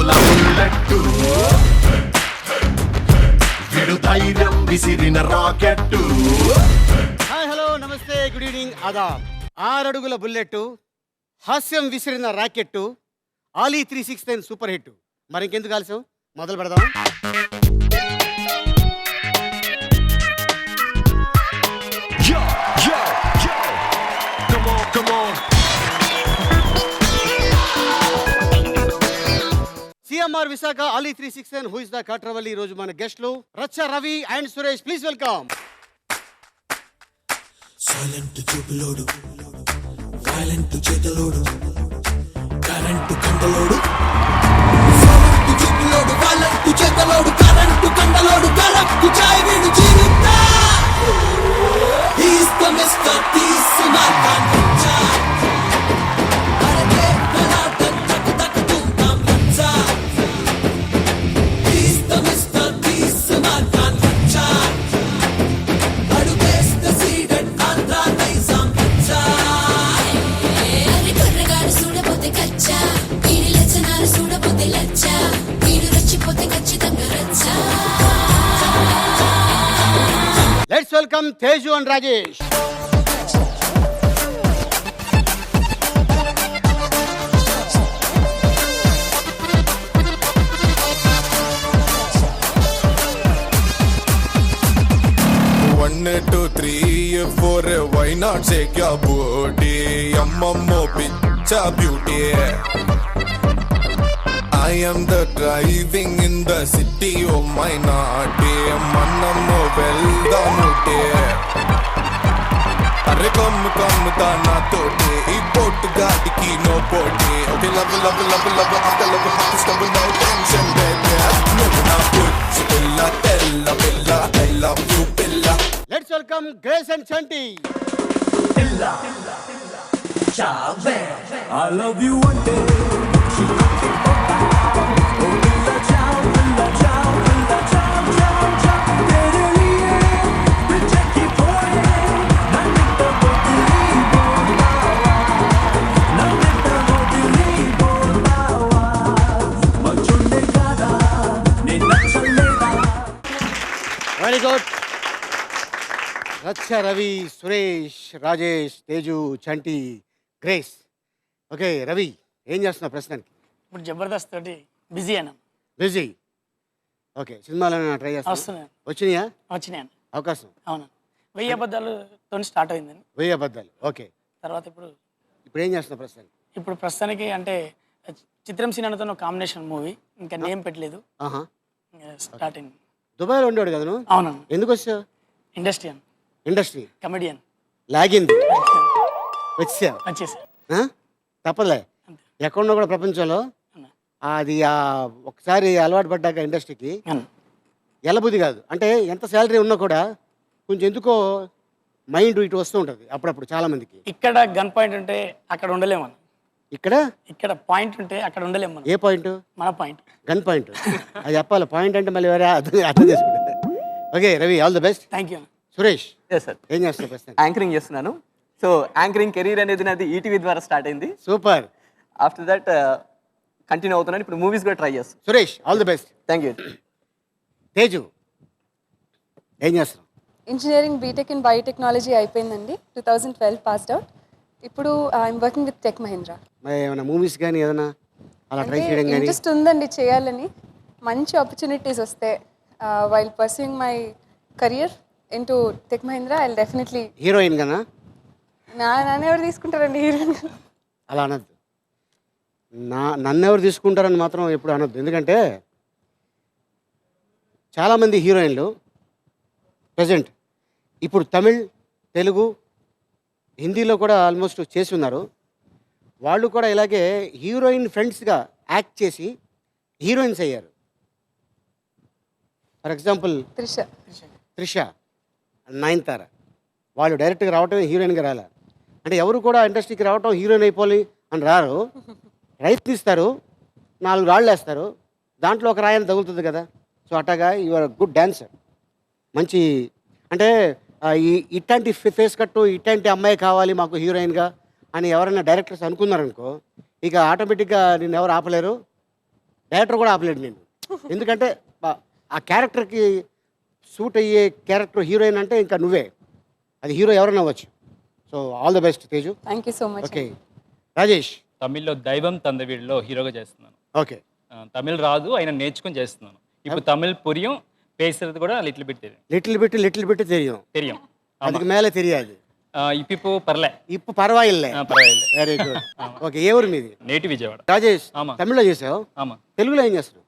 అరడుగుల bullet విడు ధైర్యం విసిరిన రాకెట్టు. హాయ్ హలో నమస్తే గుడ్ ఈవినింగ్ ఆదాబ్. 6 అడుగుల బుల్లెట్, హాస్యం విసిరిన రాకెట్టు, ఆలీ 369 సూపర్ హిట్. మరి ఇంకెందుకు ఆలస్యం, మొదలు పెడదాం. Yo, yo, yo. Come on, come on. CMR Visakha Ali 369 who is the Katravalli. ఈ రోజు మన గెస్ట్లు Racha Ravi and Suresh. Please welcome. Silent చూపులోడు, వైలెంట్ చేతలోడు, కరెంటు కండలోడు. సైలెంట్ చూపులోడు, వైలెంట్ చేతలోడు, కరెంటు కండలోడు, కరెక్ట్ చాయ్ వీడు జీవితా. He's the Mr. Tisman Kancha. అరే కలాట తక్ తక్ తుమ్ రచ్చా. He's the Mr. Tisman Kancha. అడుగేస్తే సీడెడ్ ఆంధ్రా నైజాం కచ్చా. అరే కుర్రగాడు చూడపోతే కచ్చా, వీడి లచ్చనాలు చూడపోతే లచ్చా, వీడు రచ్చిపోతే ఖచ్చితంగా రచ్చా. Let's welcome Teju and Rajesh. One, two, three, four, why not shake your booty? Yamammo picture beauty. I am the driving in the city of my naughty. Manammo well the moody. Arre come da na tote. E boat gaadiki no bote. Okay, love, after love, stubble, no tension, baby. No na put billa, tella, billa, I love you, billa. Let's welcome grace and Chanti. I love you one day. Very good. రచ్చ రవి, సురేష్, రాజేష్, తేజు, చంటి, grace. Okay Ravi, ఏం చేస్తున్నావు ప్రస్తుతానికి? ఇప్పుడు జబర్దస్త్ తోటి busy అయినా. Busy. Okay, సినిమాలో try చేస్తా. వస్తున్నాను. వచ్చినాయా వచ్చినాయను. అవకాశం? అవును, 1000 అబద్ధాలతో స్టార్ట్ అయిందండి. 1000 అబద్ధాలు. ఓకే, తర్వాత ఇప్పుడు ఏం చేస్తున్నావు ప్రస్తుతానికి? ఇప్పుడు ప్రస్తుతానికి అంటే చిత్రం సినిమాతో కాంబినేషన్ మూవీ, ఇంకా నేమ్ పెట్టలేదు. ఆహా, స్టార్ట్ అయింది. దుబాయ్లో ఉండేవాడు కదా నువ్వు? అవునన్నా. ఎందుకు వచ్చావు? ఇండస్ట్రియన్, ఇండస్ట్రీ కమెడియన్ లాగింది, వచ్చావు. వచ్చేసి తప్పలే. అంతే. ఎక్కడున్నా కూడా ప్రపంచంలో అన్నా. అది ఒకసారి అలవాటు పడ్డాక ఇండస్ట్రీకి అన్నా. ఎలబుద్ధి కాదు. అంటే ఎంత శాలరీ ఉన్నా కూడా కొంచెం ఎందుకో మైండ్ ఇటు వస్తూ ఉంటుంది అప్పుడప్పుడు చాలా మందికి. ఇక్కడ గన్ పాయింట్ ఉంటే అక్కడ ఉండలేమన్న. ఇక్కడ పాయింట్ ఉంటే అక్కడ ఉండలేము మనం. ఏ పాయింట్? మన పాయింట్, గన్ పాయింట్. అది చెప్పాలి. పాయింట్ అంటే మళ్ళీ వేరే అర్థం చేసుకుంటారు. Okay Ravi, all the best. Thank you. Suresh sir, ఏం చేస్తున్నావు ప్రస్తుతం? యాంకరింగ్ చేస్తున్నాను. సో యాంకరింగ్ కెరీర్ అనేది నాది ఈటీవీ ద్వారా స్టార్ట్ అయింది. సూపర్. ఆఫ్టర్ దట్ కంటిన్యూ అవుతున్నాను. ఇప్పుడు మూవీస్ కూడా ట్రై చేస్తాను. Suresh, all the best. Thank you. Teju ఏం చేస్తున్నావు? ఇంజనీరింగ్ బీటెక్ ఇన్ బయోటెక్నాలజీ అయిపోయిందండి. 2012 పాస్డ్ అవుట్. ఇప్పుడు I'm working with tech Mahindra. మరి ఏమైనా మూవీస్ కానీ ఏదైనా అలా ట్రై చేయడం కానీ? ఇంట్రెస్ట్ ఉందండి చేయాలని. మంచి ఆపర్చునిటీస్ వస్తే while pursuing my career into tech Mahindra I definitely. Heroine కన్నా? నన్ను ఎవరు తీసుకుంటారండి హీరోయిన్? అలా అనద్దు. నన్ను ఎవరు తీసుకుంటారని మాత్రం ఎప్పుడు అనొద్దు. ఎందుకంటే చాలామంది హీరోయిన్లు ప్రజెంట్ ఇప్పుడు తమిళ్, తెలుగు, హిందీలో కూడా ఆల్మోస్ట్ చేసి ఉన్నారు. వాళ్ళు కూడా ఇలాగే హీరోయిన్ ఫ్రెండ్స్గా యాక్ట్ చేసి హీరోయిన్స్ అయ్యారు. ఫర్ ఎగ్జాంపుల్ త్రిష, నయనతార, వాళ్ళు డైరెక్ట్గా రావటమే హీరోయిన్గా రాలే. అంటే ఎవరు కూడా ఇండస్ట్రీకి రావటం హీరోయిన్ అయిపోవాలి అని రారు. ప్రయత్నిస్తారు, 4 రాళ్ళు వేస్తారు, దాంట్లో ఒక రాయని తగులుతుంది కదా. సో అట్టగా యువర్ గుడ్ డాన్సర్. మంచి అంటే ఇట్లాంటి ఫేస్ కట్టు, ఇట్లాంటి అమ్మాయి కావాలి మాకు హీరోయిన్గా అని ఎవరైనా డైరెక్టర్స్ అనుకున్నారనుకో, ఇక ఆటోమేటిక్గా నిన్ను ఎవరు ఆపలేరు. డైరెక్టర్ కూడా ఆపలేడు నేను. ఎందుకంటే ఆ క్యారెక్టర్కి సూట్ అయ్యే క్యారెక్టర్ హీరోయిన్ అంటే ఇంకా నువ్వే. అది హీరో ఎవరైనా అవ్వచ్చు. So all the best Teju. Thank you so much. Okay Rajesh. తమిళ్లో దైవం తందవీడిలో హీరోగా చేస్తున్నాను. ఓకే తమిళ్ రాదు, అయినా నేర్చుకొని చేస్తున్నాను. ఇప్పుడు తమిళ్ పురియం పేசுறது కూడా లిటిల్ బిట్ లిటిల్ బిట్ తెలియం. தெரியும். அதுக்கு மேலே தெரியாது. இப்போ பரல. ఇప్పుడు పర్వాయిల్లే. పర్వాలేదు. Very good. ఓకే ఏ ఊరు మీది? నేటివ్ విజయవాడ. రాజేష్ ఆమా. తమిళ్లో చేసావు? ఆమా. తెలుగులో ఏం చేస్తావు?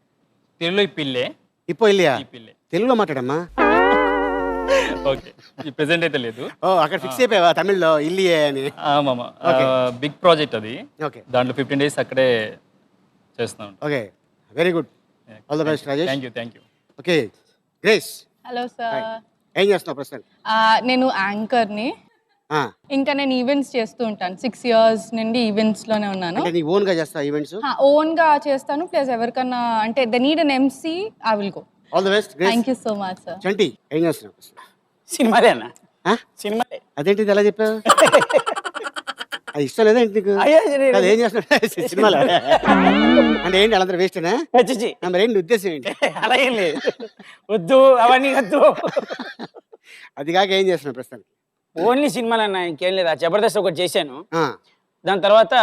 తెలుగులో ఇప్పిల్లే. ఇప్పో ఇల్లియా? ఇప్పిల్లే. తెలుగులో మాట్లాడమ్మా. ఓకే ఈ ప్రెసెంట్ అయితే లేదు. ఓ అక్కడ ఫిక్స్ అయిపోయావా తమిళ్లో ఇల్లియే అని? ఆమామా. బిగ్ ప్రాజెక్ట్ అది. ఓకే దాంట్లో 15 days అక్కడే చేస్తున్నాను. Okay very good. All the best Rajesh. Thank you. Okay grace. Hello sir. ఏం చేస్తున్నావు ప్రస్తుతం? నేను యాంకర్ని. ఆ, ఇంకా నేను ఈవెంట్స్ చేస్తూ ఉంటాను. 6 years నుండి ఈవెంట్స్లోనే ఉన్నాను. అంటే నీ ఓన్గా చేస్తావు ఈవెంట్స్? ఓన్గా చేస్తాను, ప్లస్ ఎవరికన్నా అంటే the need an MC I will go. All the best Grace. Thank you so much sir. Chanti ఏం చేస్తున్నావు? సినిమాలే అన్న, ఆ? సినిమాలే. అదేంటిది ఎలా చెప్పావు? అది ఇష్టం లేదా ఏంటి నీకు? అయ్యో, నేను- అది ఏం చేస్తున్నావు సినిమాలో? అంటే ఏంటి వాళ్ళందరూ వేస్టేనా? చిచి, మరి ఏంటి ఉద్దేశం ఏంటి? అలా ఏం లేదు, వద్దు అవన్నీ వద్దు. అది కాక ఏం చేస్తున్నావు ప్రస్తుతానికి? ఓన్లీ సినిమాలు అన్న, ఇంకేం లేదు. ఆ జబర్దస్త్ ఒకటి చేశాను, ఆ, దాని తర్వాత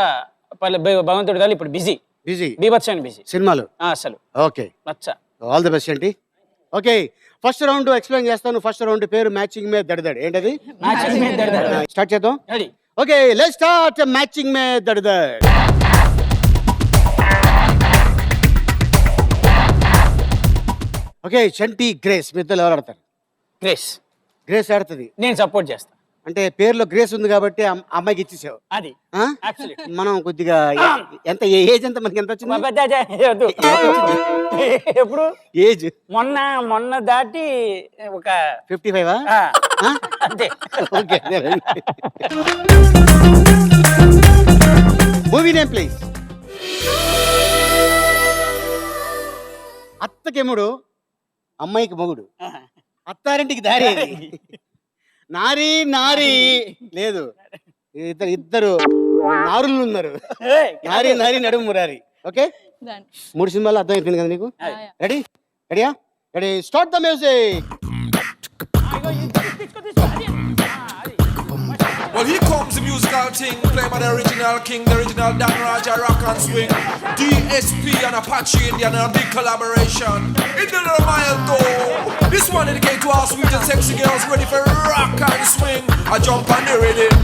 భగవంతుడి దాని ఇప్పుడు బిజీ బిజీ బీభత్సమైన బిజీ సినిమాలు. అసలు ఓకే నచ్చ. ఆల్ ది బెస్ట్ ఏంటి. ఓకే ఫస్ట్ రౌండ్ ఎక్స్ప్లెయిన్ చేస్తాను. ఫస్ట్ రౌండ్ పేరు మ్యాచింగ్ మే దడదడ్. ఏంటది? స్టార్ట్ చేద్దాం. Ready. Okay let's start matching మే దడదడ్. ఓకే చంటి గ్రేస్ మీ ఇద్దరు ఎవరు ఆడతారు? గ్రేస్. గ్రేస్ ఆడుతుంది. నేను సపోర్ట్ చేస్తా. అంటే పేరులో గ్రేస్ ఉంది కాబట్టి అమ్మాయికి ఇచ్చేసావు. అది ఆ? Absolute. మనం కొద్దిగా ఎంత ఏజ్ ఎంత మనకి ఎంత వచ్చింది? వద్దు. ఎప్పుడు ఏజ్ మొన్న దాటి ఒక 55. ఆ, అంతే. Okay movie name please. అత్తకెముడు అమ్మాయికి మొగుడు, అత్తారింటికి దారి ఏది? నారీ నారీ లేదు, ఇద్దరు నారులు ఉన్నారు. నారీ నారీ నడుము మురారి. ఓకే 3 సినిమాలు అర్థం అయిపోయింది కదా నీకు? రెడీ రెడీయా? Ready start the music. Well, here comes the musical thing, played by the original king, the original Dan Raja rock and swing. DSP and Apache Indian and a big collaboration. In the mile though, this one dedicated to all sweet and sexy girls ready for rock and swing. I jump on the rhythm.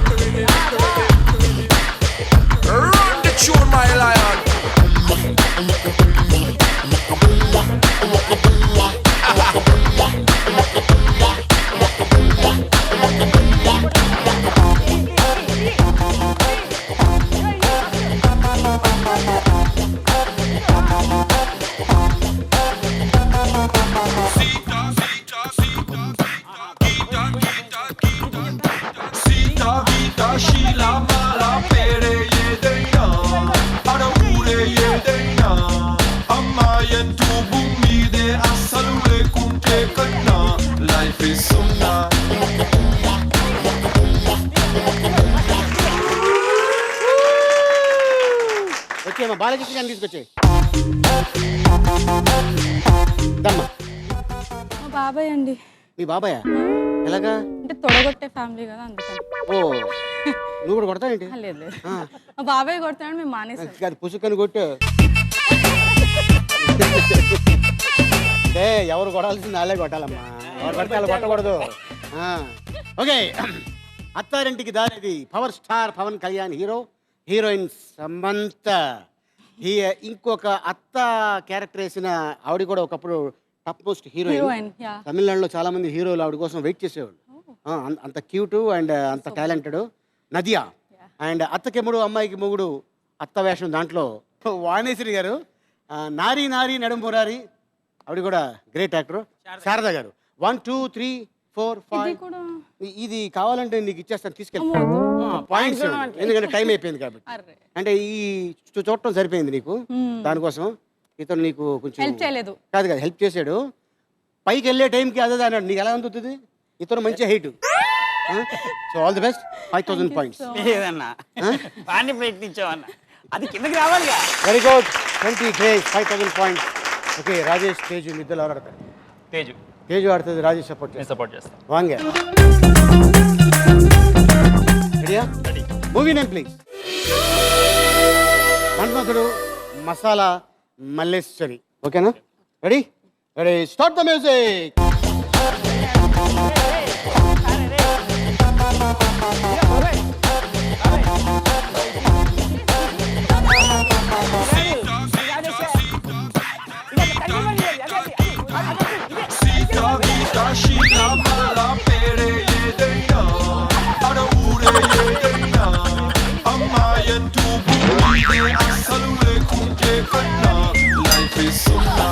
Run the tune, my lion. Sita Vita Sheila Mala Pere Yedena Ara Ure Yedena Amma Yentu Bumide Asalwe Kunte Kanna Life is Sunna. వచ్చే మా బాలకృష్ణ గారిని తీసుకొచ్చే దమ్మా. మా బాబాయ్ అండి. మీ బాబాయ్ ఎలాగా? అంటే తొడగొట్టే ఫ్యామిలీ కదా, అందుకని. ఓ నువ్వు కూడా కొడతావు ఏంటి? లేదు లేదు, మా బాబాయ్ కొడతాడు, మేము మానేసాం. అది పుసుకని కొట్టు. ఎవరు కొడాల్సింది వాళ్ళే కొట్టాలమ్మా, ఎవరు పడితే వాళ్ళు కొట్టకూడదు. ఓకే అత్తారింటికి దారిది power star Pawan Kalyan hero, heroine Samantha. ఇంకొక అత్త క్యారెక్టర్ వేసిన ఆవిడ కూడా ఒకప్పుడు టాప్ మోస్ట్ హీరోయిన్. తమిళనాడులో చాలా మంది హీరోలు ఆవిడ కోసం వెయిట్ చేసేవాళ్ళు. అంత క్యూట్ అండ్ అంత టాలెంటెడ్ నదియా. అండ్ అత్తకెముడు అమ్మాయికి మొగుడు అత్త వేషం దాంట్లో వాణేశ్వరి గారు. నారీ నారీ నడుమురారి ఆవిడ కూడా గ్రేట్ యాక్టర్. శారద గారు. 1 2 3 4 5 ఇది కావాలంటే నీకు ఇచ్చేస్తాను, తీసుకెళ్ళి పాయింట్స్, ఎందుకంటే టైం అయిపోయింది కాబట్టి. అంటే ఈ చూడటం సరిపోయింది నీకు, దానికోసం ఇతను నీకు కొంచెం హెల్ప్ చేయలేదు. కాదు కదా హెల్ప్ చేశాడు. పైకి వెళ్ళే టైంకి అదే అన్నాడు, నీకు ఎలా అందుతుంది? ఇతను మంచి height. So all the best. 5000 points. లేదన్నా, బాగానే ప్రయత్నించావన్నా. అది కిందకి రావాలిగా. Very good 20 Grace 5000 points. Okay Rajesh Teju ఇద్దరు ఎవరు ఆడతారు? తేజు తేజు ఆడుతుంది, రాజేష్ సపోర్ట్ నేను చేస్తాను. సపోర్ట్ చేస్తాను. వాంగే రెడీయా? Movie name please. Manmadhudu Masala Malleswari. ఓకేనా? Ready ready start the music. Sita Vita Sheila Mala Pere Yedena Ada Ure Yedena Ammayan tu Bumide Asalule Kunje Kanna Life is Sunna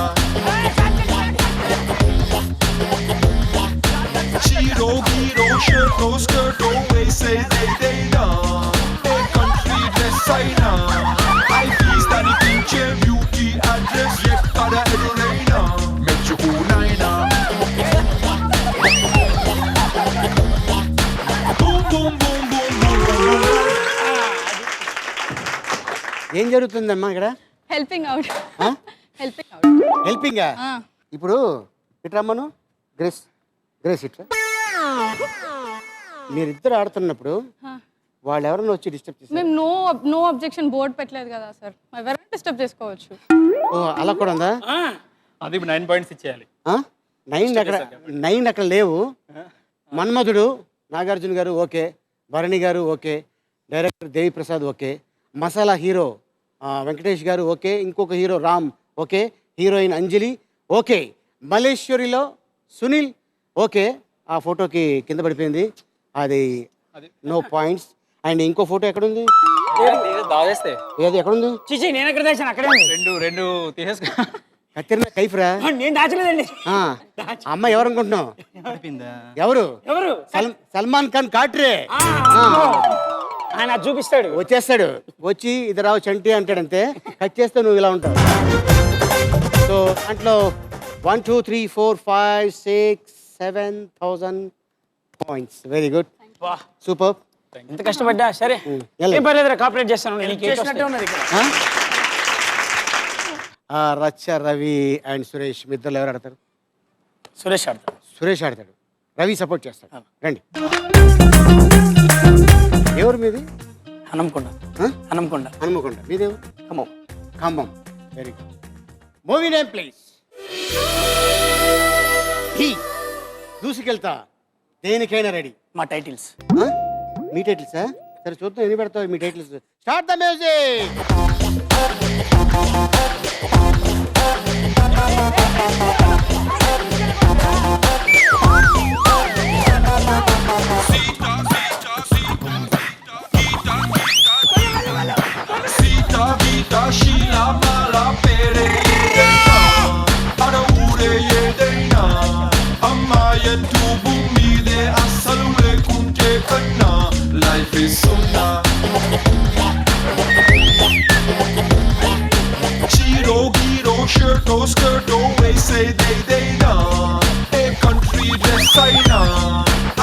Chiro Giro Shirt No skirt Always say they da A country dress Aina I feast Dani Pinche Beauty address Yekkada Edurena Mechuku Naina Boom boom boom boom boom ఏం జరుగుతుందమ్మా ఇక్కడ? Helping out. ఆ? Helping out. హెల్పింగా? ఇప్పుడు ఇటు రమ్మను. Grace grace ఇట్లా. మీరిద్దరు ఆడుతున్నప్పుడు వాళ్ళు ఎవరైనా వచ్చి డిస్టర్బ్ చేస్తారు? మేము నో అబ్జెక్షన్ బోర్డ్ పెట్టలేదు కదా సార్, ఎవరైనా డిస్టర్బ్ చేసుకోవచ్చు. ఓ అలా కూడా ఉందా? అది ఇప్పుడు 9 పాయింట్స్ ఇచ్చేయాలి. 9 అక్కడ లేవు. మన్మధుడు నాగార్జున గారు okay, Bharani garu okay, director దేవి ప్రసాద్ ఓకే, మసాలా హీరో వెంకటేష్ గారు ఓకే, ఇంకొక హీరో రామ్ ఓకే, హీరోయిన్ అంజలి ఓకే, మల్లేశ్వరిలో సునీల్ ఓకే. ఆ ఫోటోకి కింద పడిపోయింది, అది నో పాయింట్స్. అండ్ ఇంకో ఫోటో ఎక్కడుంది? దాగేస్తే ఏది ఎక్కడుంది? చిచి నేను ఎక్కడ దాచాను? అక్కడే ఉంది. రెండు తీసేసుకో. కత్తిరిన కైఫ్రా. నేను దాచలేదండి. ఆ, అమ్మ ఎవరు అనుకుంటున్నావు? ఎవరు? ఎవరు? సల్మాన్ ఖాన్ కాట్రే. ఆయన చూపిస్తాడు, వచ్చేస్తాడు, వచ్చి ఇది రావు చంటి అంటాడంతే. కట్ చేస్తే నువ్వు ఇలా ఉంటావు. సో దాంట్లో 1 2 3 4 5 6 7,000 పాయింట్స్. Very good, super. ఎంత కష్టపడ్డా సరే ఏం పర్లేదు, కాపరేట్ చేస్తాను. చేసినట్టే ఉన్నది ఇక్కడ. రచ్చ రవి అండ్ సురేష్ మీ ఇద్దరు ఎవరు ఆడతారు? సురేష్ ఆడతాడు. సురేష్ ఆడతాడు, రవి సపోర్ట్ చేస్తాడు. రండి. ఎవరు మీది? హనంకొండ. హనంకొండ. హనుమకొండ. మీదేవు? Khammam. Khammam. Very good. Movie name please. దూసుకెళ్తా దేనికైనా రెడీ. మా టైటిల్స్. మీ టైటిల్సా? సరే చూద్దాం ఎన్ని పెడతావు మీ titles. Start the music. Sita Vita Sheila Mala Pere Yedena Ada Ure Yedena Ammayan tu Bumide Asalule Kunje Kanna Life is Sunna Chiro Giro Shirt No skirt Always say they da A country dress Aina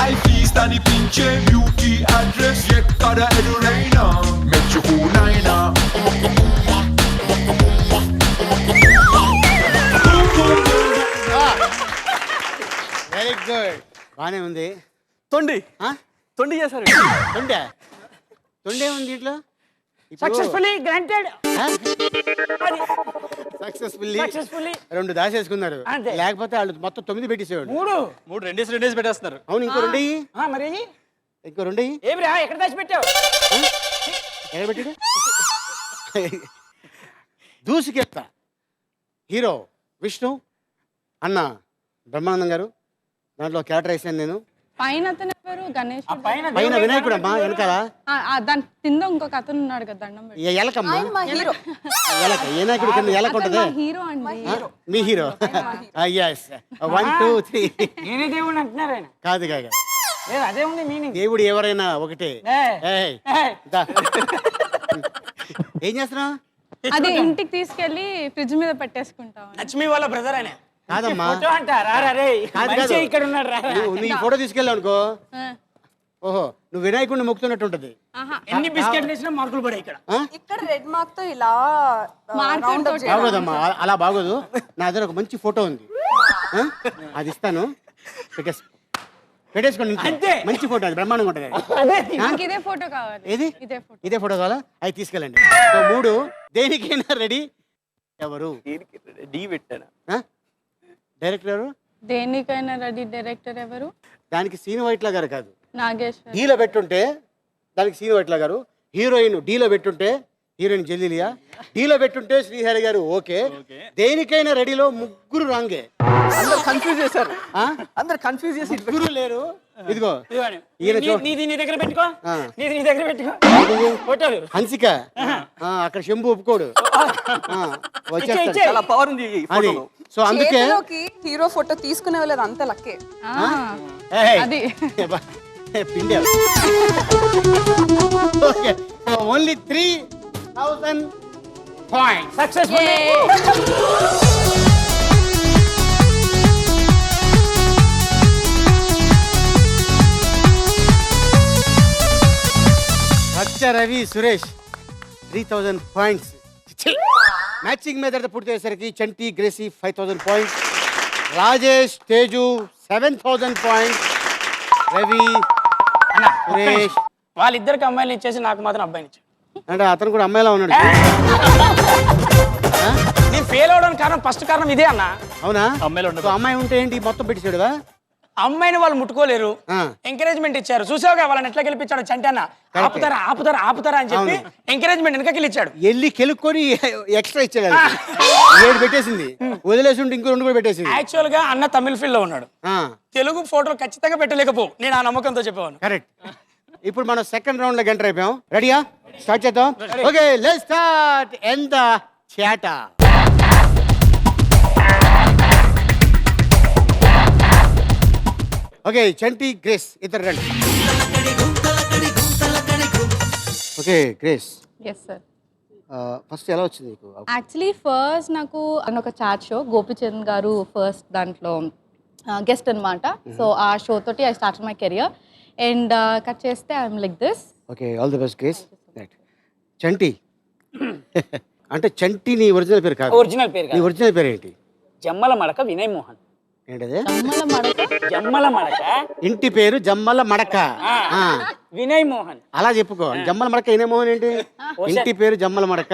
I feast Dani Pinche Beauty address Yekkada Edurena Mechuku Naina very good, బాగానే ఉంది. తొండి ఆ? తొండి చేశారు. తొండే తొండే ఉంది ఇట్లా. Successfully granted. Successfully 2 దాచేసుకున్నారు. అంతే. లేకపోతే వాళ్ళు మొత్తం 9 పెట్టేసేవాడు. 3 రెండేసి పెట్టేస్తున్నారు. అవును, ఇంకో 2 అయ్యి, మరి ఇంకో 2 అయ్యి. ఏమిరా ఎక్కడ దాచి పెట్టావు? ఎక్కడ పెట్టాడు? దూసుకెత్తా హీరో విష్ణు అన్న బ్రహ్మానందం గారు, దాంట్లో క్యారెక్టర్ వేసాను నేను. పైన అతను ఎవరు? గణేష్. పైన వినాయకుడు అమ్మా, వెనకాల దాని కింద ఇంకొక అతను ఉన్నాడు కదా, దండం పెట్టి. ఎలకమ్మా. మా హీరో. ఎలక వినాయకుడు కింద ఎలక ఉంటుంది. హీరో అండి. మీ హీరో. ఎస్ 1 2 3. నేనే దేవుడు అంటున్నారు ఆయన. కాదు కాదు, లేదు అదే ఉంది మీనింగ్. దేవుడు ఎవరైనా ఒకటే. ఏయ్. దా. ఏం చేస్తున్నావు? అది ఇంటికి తీసుకెళ్లి ఫ్రిడ్జ్ మీద పెట్టేసుకుంటాం. లక్ష్మి వాళ్ళ బ్రదర్ ఆయన. కాదమ్మా, ఫోటో అంటారా? రే కాదు మనిషి కాదు, ఇక్కడ ఉన్నాడు రా. నువ్వు నీ ఫోటో తీసుకెళ్ళావు అనుకో, ఓహో నువ్వు వినాయకుడిని మొక్కుతున్నట్టు ఉంటుంది. ఎన్ని బిస్కెట్లు వేసినా మార్కులు పడే ఇక్కడ. ఇక్కడ రెడ్ మార్క్ తో ఇలా Mark బాగోదమ్మా, అలా బాగోదు. నా దగ్గర ఒక మంచి ఫోటో ఉంది, ఆ? అది ఇస్తాను, పెట్టేసుకోండి. అంతే. మంచి ఫోటో, అది బ్రహ్మాండంగా ఉంటుంది. నాకు ఇదే ఫోటో కావాలి. ఏది ఇదే ఫోటో కావాలా? అది తీసుకెళ్ళండి. సో 3 దేనికైనా రెడీ ఎవరు? డి పెట్టాను. డైరెక్టర్ ఎవరు? దేనికైనా రెడీ డైరెక్టర్ ఎవరు? దానికి సీను వైట్ల గారు కాదు, నాగేశ్వర్. డీలో పెట్టుంటే దానికి సీను వైట్ల గారు. హీరోయిన్ డీలో పెట్టుంటే హీరోయిన్ జెల్లిలియా, డీలో పెట్టుంటే శ్రీహరి గారు. ఓకే, దేనికైనా రెడీలో 3 రాంగే. అందరు కన్ఫ్యూజ్ చేశారు, ఆ? అందరు కన్ఫ్యూజ్ చేసి 3 లేరు. ఇదిగో ఈయన నీది నీ దగ్గర పెట్టుకో, ఆ. నీది నీ దగ్గర పెట్టుకో ఫోటోలు. హన్సిక అక్కడ శంభు ఒప్పుకోడు. వచ్చేస్తాడు. చాలా పవర్ ఉంది ఈ అది ఫోటోలో. సో అందుకే హీరో ఫోటో తీసుకునే వాళ్ళది అంత లక్కే. ఏయ్, అది పిండి. Okay, so only 3000 points. Successful. Racha Ravi Suresh 3000 points. Matching మీద పూర్తి అయ్యేసరికి చంటి గ్రేసీ 5000 పాయింట్స్, రాజేష్ తేజు 7000 పాయింట్స్, రవి సురేష్. వాళ్ళిద్దరికి అమ్మాయిలు ఇచ్చేసి నాకు మాత్రం అబ్బాయిని ఇచ్చాడు. అంటే అతను కూడా అమ్మాయిలా ఉన్నాడు. నేను ఫెయిల్ అవడానికి కారణం, ఫస్ట్ కారణం ఇదే అన్న. అవునా? అమ్మాయిలు ఉండదు. సో అమ్మాయి ఉంటే ఏంటి మొత్తం పెట్టించాడువా? అమ్మాయిని వాళ్ళు ముట్టుకోలేరు, ఆ. ఎంకరేజ్మెంట్ ఇచ్చారు. చూసావుగా వాళ్ళని ఎట్లా గెలిపించాడు చంటి అన్న. ఆపుతారా ఆపుతారా ఆపుతారా అని చెప్పి ఎంకరేజ్మెంట్ వెనకకి ఇచ్చాడు. వెళ్ళి కెలుక్కొని ఎక్స్ట్రా ఇచ్చాడు. 7 పెట్టేసింది, వదిలేసి ఉంటే ఇంకో 2 కూడా పెట్టేసింది. యాక్చువల్ గా అన్న తమిళ ఫీల్డ్ లో ఉన్నాడు, ఆ, తెలుగు ఫోటోలు ఖచ్చితంగా పెట్టలేకపో. నేను ఆ నమ్మకంతో చెప్పేవాను. కరెక్ట్. ఇప్పుడు మనం సెకండ్ రౌండ్ లోకి ఎంటర్ అయిపోయాం. రెడీయా? స్టార్ట్ చేద్దాం. ఓకే, లెట్స్ స్టార్ట్ ఎంత చేట. ఓకే, చంటి గ్రేస్ ఇద్దరు రండి. Okay Grace, yes sir. First ఎలా వచ్చింది నీకు? యాక్చువల్లీ ఫస్ట్ నాకు ఒక చాట్ షో గోపిచంద్ గారు ఫస్ట్ దాంట్లో గెస్ట్ అనమాట. సో ఆ షో తోటి I start my career and cut చేస్తే I'm like this. Okay, all the best Grace. Right, Chanti అంటే చంటి నీ ఒరిజినల్ పేరు కాదు. ఒరిజినల్ పేరు నీ ఒరిజినల్ పేరు ఏంటి? జమ్మల మడక వినయ్ మోహన్. ఏంటది? అమ్మల మడక. జమ్మల మడక ఇంటి పేరు జమ్మల మడక. ఆ, వినయ్ మోహన్. అలా చెప్పుకో. జమ్మల మడక వినయ్ మోహన్ ఏంటి? ఇంటి పేరు జమ్మల మడక,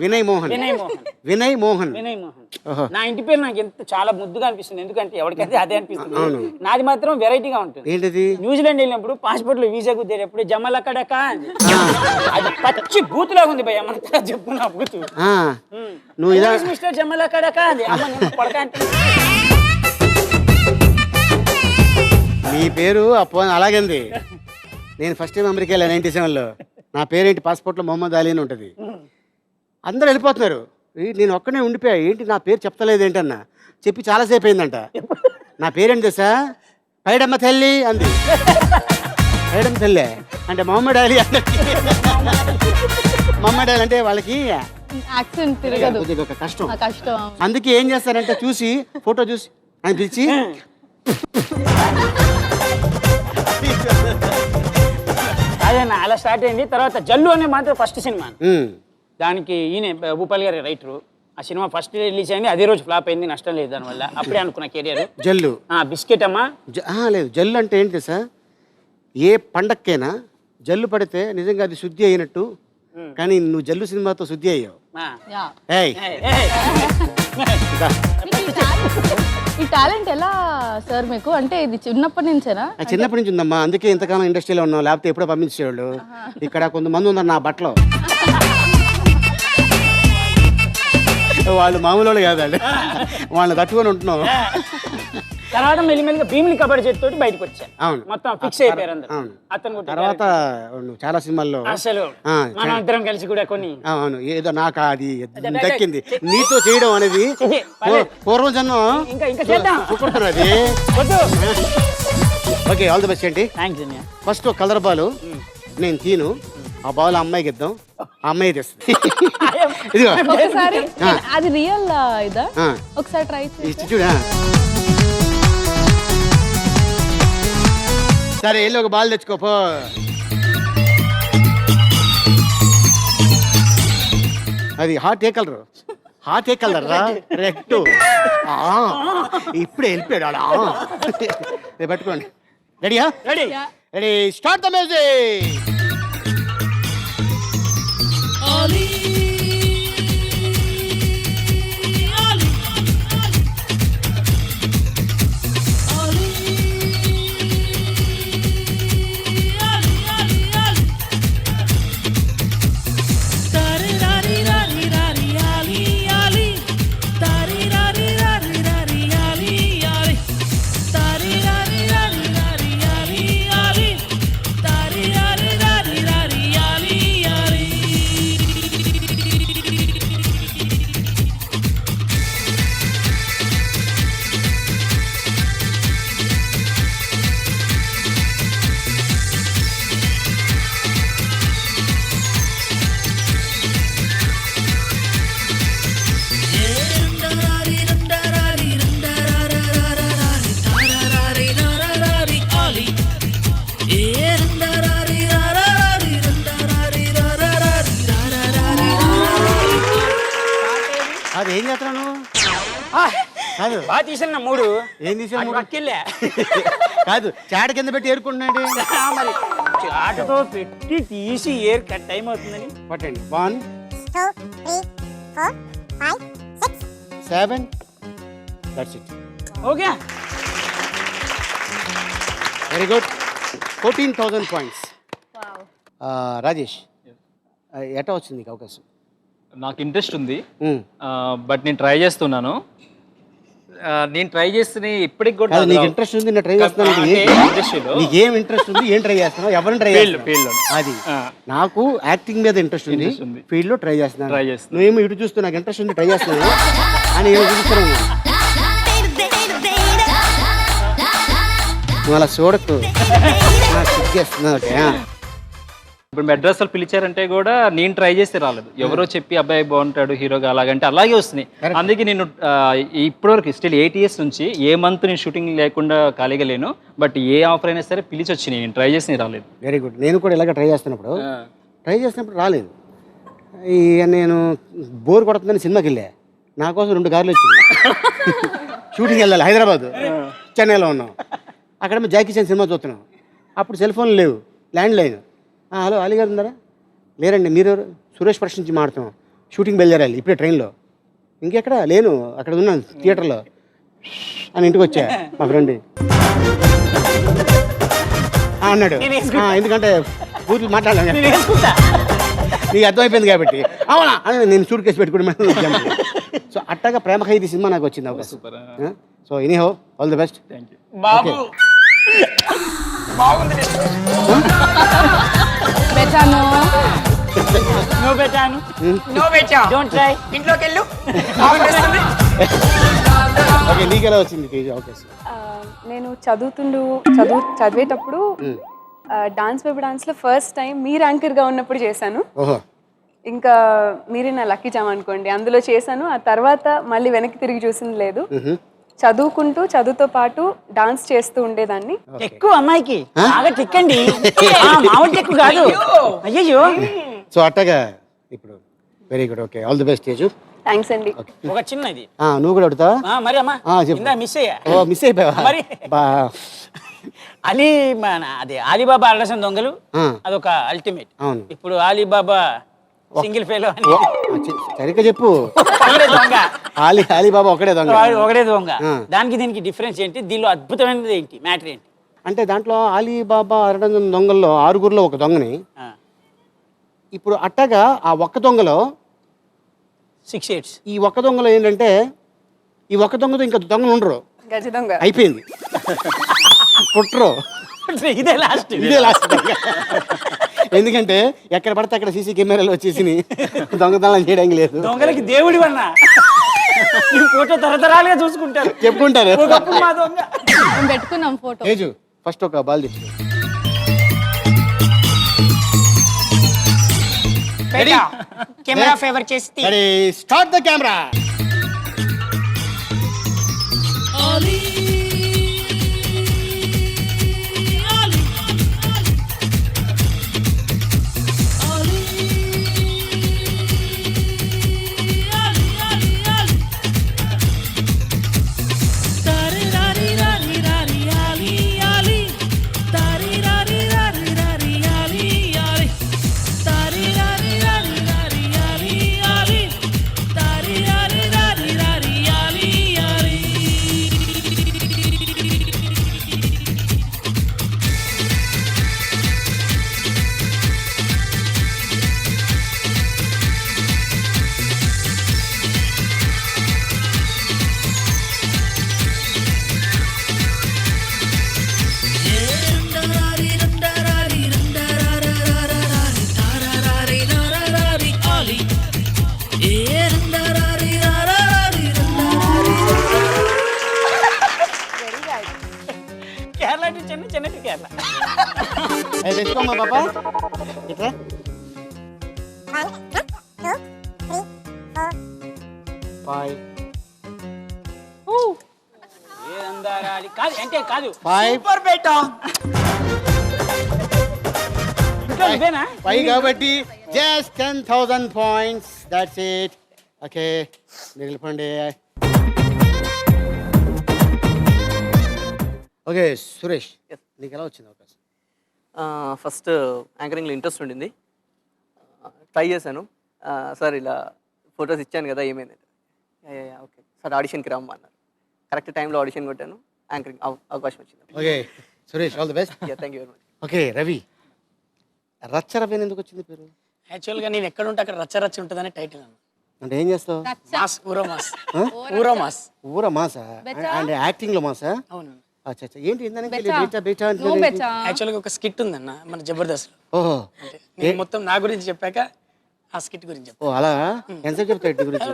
వినయ్ మోహన్. వినయ్ మోహన్. వినయ్ మోహన్. వినయ్ మోహన్. ఓహో. నా ఇంటి పేరు నాకు ఎంత చాలా ముద్దుగా అనిపిస్తుంది, ఎందుకంటే ఎవరికైతే అదే అనిపిస్తుంది. నాది మాత్రం వెరైటీగా ఉంటుంది. ఏంటిది? న్యూజిలాండ్ వెళ్ళినప్పుడు పాస్పోర్ట్ లో వీసా కుదిరేటప్పుడు జమ్మల కడక అది పచ్చి బూతులాగా ఉంది భయ్య, మన చెప్పుకున్న బూతు. ఆ, నువ్వు ఇలా మిస్టర్ జమ్మల కడక అది అమ్మ నేను కొడక అంటే. నీ పేరు అలాగంది. నేను ఫస్ట్ టైం అమెరికా వెళ్ళాను 97లో. నా పేరేంటి పాస్పోర్ట్లో మొహమ్మద్ అలీ అని ఉంటుంది. అందరూ వెళ్ళిపోతున్నారు, నేను ఒక్కనే ఉండిపోయా. ఏంటి నా పేరు చెప్తలేదు ఏంటన్నా చెప్పి చాలాసేపు అయిందంట. నా పేరేంటి తెలుసా? పైడమ్మ తల్లి అంది. పైడమ్మ తల్లి అంటే మొహమ్మద్ అలీ అంటే. మొహమ్మద్ అలీ అంటే వాళ్ళకి యాక్సెంట్ తిరగదు, కొద్దిగా ఒక కష్టం. కష్టం. అందుకే ఏం చేస్తారంటే చూసి ఫోటో చూసి ఆయన పిలిచి అదేనా అలా స్టార్ట్ అయింది. తర్వాత జల్లు అనే మాత్రం ఫస్ట్ సినిమా, దానికి ఈయన భూపాల్ గారి రైటరు. ఆ సినిమా ఫస్ట్ రిలీజ్ అయింది, అదే రోజు ఫ్లాప్ అయింది, నష్టం లేదు దానివల్ల. అప్పుడే అనుకున్న కెరియర్. జల్లు బిస్కెట్ అమ్మా. లేదు, జల్లు అంటే ఏంటి తెలుసా? ఏ పండక్కైనా జల్లు పడితే నిజంగా అది శుద్ధి అయినట్టు, కానీ నువ్వు జల్లు సినిమాతో శుద్ధి అయ్యావు. యా. ఏయ్, ఇదా. ఈ టాలెంట్ ఎలా సార్ మీకు? అంటే ఇది చిన్నప్పటి నుంచేనా? చిన్నప్పటి నుంచి ఉందమ్మా, అందుకే ఇంతకాలం ఇండస్ట్రీలో ఉన్నావు. లేకపోతే ఎప్పుడో పంపించేవాళ్ళు. ఇక్కడ కొంతమంది ఉన్నారు నా బట్టలో, వాళ్ళు మామూలు వాళ్ళు కాదండి, వాళ్ళని తట్టుకొని ఉంటున్నావు. తర్వాత మెల్లిమెల్లిగా భీమిలి కబడ్డీ చేతితోటి బయటకు వచ్చా. అవును, మొత్తం ఫిక్స్ అయిపోయారు అందరూ. అవును. అతను తర్వాత నువ్వు చాలా సినిమాల్లో అసలు మనం ఇద్దరం కలిసి కూడా కొన్ని అవును ఏదో నాకు అది దక్కింది. నీతో చేయడం అనేది పూర్వం జన్మం ఇంకా ఇంకా చేద్దాం. అది. ఓకే, ఆల్ ది బెస్ట్ ఏంటి. థ్యాంక్స్. ఫస్ట్ కలర్ బాల్ నేను తీను, ఆ బాల్ అమ్మాయికి ఇద్దాం, ఆ అమ్మాయి తెస్తుంది. ఇదిగో ఒకసారి అది రియల్ ఇదా? ఒకసారి ట్రై చేసి చూడా. సరే వెళ్ళి ఒక బాల్ తెచ్చుకోపో. అది హాట్ ఏ కలర్? హాట్ ఏ కలర్ రా? రెడ్. ఇప్పుడే వెళ్ళిపోయాడు అలా. పట్టుకోండి. రెడీయా? Ready. Ready, start the music. అది ఏం చేస్తున్నాను? కాదు, బాగా తీసిన మూడు. ఏం తీసాను? పక్కిల్లే. కాదు, చాట కింద పెట్టి ఏరుకుంటున్నాడు. మరి చాటతో పెట్టి తీసి ఏర్ కట్ టైం అవుతుందని. పట్టండి. 1 2 3 4 5 6 7. That's it. Okay, very good. 14,000 points. Rajesh, ఎట్లా వచ్చింది నీకు అవకాశం? నాకు ఇంట్రెస్ట్ ఉంది, బట్ నేను ట్రై చేస్తున్నాను. నేను ట్రై చేస్తున్నా ఇప్పటికి కూడా. నీకు ఇంట్రెస్ట్ ఉంది, నేను ట్రై చేస్తున్నాను. నీకేం ఇంట్రెస్ట్ ఉంది? ఏం ట్రై చేస్తున్నావు? ఎవరిని ట్రై చేస్తున్నావు? అది నాకు యాక్టింగ్ మీద ఇంట్రెస్ట్ ఉంది, ఫీల్డ్ లో ట్రై చేస్తున్నాను. నువ్వేమో ఇటు చూస్తూ నాకు ఇంట్రెస్ట్ ఉంది, ట్రై చేస్తున్నాను అని నేను చూస్తున్నాను. నువ్వు అలా చూడకు, సిగ్గేస్తున్నావు. ఇప్పుడు మెడ్రాస్లో పిలిచారంటే కూడా నేను ట్రై చేస్తే రాలేదు, ఎవరో చెప్పి అబ్బాయి బాగుంటాడు హీరోగా అలాగంటే అలాగే వస్తున్నాయి. అందుకే నేను ఇప్పటివరకు స్టిల్ 8 years నుంచి ఏ మంత్ నేను షూటింగ్ లేకుండా ఖాళీగా లేను. బట్ ఏ ఆఫర్ అయినా సరే పిలిచి వచ్చినాయి, నేను ట్రై చేసి రాలేదు. Very good. నేను కూడా ఇలాగ ట్రై చేస్తున్నప్పుడు రాలేదు. నేను బోర్ కొడుతుందని సినిమాకి వెళ్ళా, నా కోసం 2 కార్లు వచ్చింది. షూటింగ్ వెళ్ళాలి, హైదరాబాద్ చెన్నైలో ఉన్నాం. అక్కడ జాకీ చాన్ సినిమా చూస్తున్నాం. అప్పుడు సెల్ ఫోన్లు లేవు, ల్యాండ్ లైన్. హలో, అలీ గారు ఉన్నారా? లేరండి. మీరు సురేష్ ప్రశ్న నుంచి మాడుతున్నాం, షూటింగ్ బయలుదేరాలి ఇప్పుడే ట్రైన్లో. ఇంకెక్కడ లేను, అక్కడ ఉన్నాను థియేటర్లో అని ఇంటికి వచ్చా. మా ఫ్రెండ్ అన్నాడు, ఎందుకంటే పూర్తి మాట్లాడలేం, నీకు అర్థమైపోయింది కాబట్టి. అవునా అని నేను షూట్ కేసు పెట్టుకుంటే. సో అట్టగా ప్రేమ ఖైదీ సినిమా నాకు వచ్చింది అవకాశం. So anyhow, all the best. బాబు బాగుంది. పెట్టాను, నువ్వు పెట్టాను, నువ్వు పెట్టా. Don't try. ఇంట్లోకి వెళ్ళు. ఓకే, నీకెలా వచ్చింది తేజ అవకాశం? నేను చదివేటప్పుడు డాన్స్ బేబీ డాన్స్లో ఫస్ట్ టైం మీరు యాంకర్గా ఉన్నప్పుడు చేశాను. ఓహో, ఇంకా మీరే నా లక్కీ జామ్ అనుకోండి, అందులో చేశాను. ఆ తర్వాత మళ్ళీ వెనక్కి తిరిగి చూసింది లేదు. చదువుతో పాటు డాన్స్ చేస్తూ ఉండేదాన్ని. ఎక్కువ అమ్మాయికి బాగా తిక్కండి, మామూలు ఎక్కువ కాదు. అయ్యో. సో అట్టగా ఇప్పుడు very good. Okay, all the best Teju. Thanks అండి. ఒక చిన్నది. నువ్వు కూడా అడుగుతావా? మరి అమ్మా మిస్ అయ్యా. మిస్ అయిపోయావా? మరి అలీ అది అలీబాబా అరడసం దొంగలు అదొక అల్టిమేట్. ఇప్పుడు అలీబాబా సింగిల్ ఫెయిల్ సరిగ్గా చెప్పు. దొంగ అలీబాబా ఒకటే దొంగ. దానికి దీనికి డిఫరెన్స్ ఏంటి? దీనిలో అద్భుతమైనది ఏంటి? మ్యాటర్ ఏంటి? అంటే దాంట్లో అలీబాబా 6 దొంగల్లో 6గురిలో ఒక దొంగని. ఇప్పుడు అట్టగా ఆ ఒక్క దొంగలో 6 8. ఈ ఒక్క దొంగలో ఏంటంటే ఈ ఒక్క దొంగతో ఇంకా దొంగలు ఉండరు, గజ దొంగ అయిపోయింది. కుట్రు ఇదే లాస్ట్. ఎందుకంటే ఎక్కడ పడితే అక్కడ సీసీ కెమెరాలు వచ్చేసి దొంగతనం చేయడానికి లేదు. దొంగలకి దేవుడి వల్ల ఫోటో తరతరాలుగా చూసుకుంటారు, చెప్పుకుంటారు. పెట్టుకున్నాం ఫోటో. ఫస్ట్ ఒక బాల్ తెచ్చు. కెమెరా ఫేవర్ చేసి స్టార్ట్ ద కెమెరా. తెచ్చుకోమ్మా పాప ఇట్లా ఫైవ్ ఏ అందారాలి కాదు అంటే కాదు ఫైవ్ ఇంకా ఇదేనా ఫైవ్ కాబట్టి just 10,000 points. That's it. Okay మీరు వెళ్ళిపోండి. ఓకే సురేష్ నీకు ఎలా వచ్చింది అవకాశం? ఫస్ట్ యాంకరింగ్లో ఇంట్రెస్ట్ ఉండింది, ట్రై చేశాను. సార్ ఇలా ఫొటోస్ ఇచ్చాను కదా ఏమైంది, ఓకే సార్ ఆడిషన్కి రమ్మా అన్నారు. కరెక్ట్ టైంలో ఆడిషన్ కొట్టాను, యాంకరింగ్ అవకాశం వచ్చింది. Okay Suresh all the best. Thank you very much. Okay Ravi, రచ్చ రవి ఎందుకు వచ్చింది పేరు? యాక్చువల్గా నేను ఎక్కడ ఉంటే అక్కడ రచ్చ రచ్చ ఉంటుందని టైటిల్ అన్న. అంటే ఏం చేస్తావు? మాస్ ఊరో మాస్ ఊరో మాస్ ఊర మాసా అంటే యాక్టింగ్ లో మాసా? అవును. అచ్చా అచ్చా ఏంటి ఇందాక యాక్చువల్గా ఒక స్కిట్ ఉందన్న మన జబర్దస్త్లో. ఓహో అంటే నేను మొత్తం నా గురించి చెప్పాక ఆ స్కిట్ గురించి చెప్పాను. ఓ అలా ఎంతసేపు చెప్తావు ఇటు గురించి?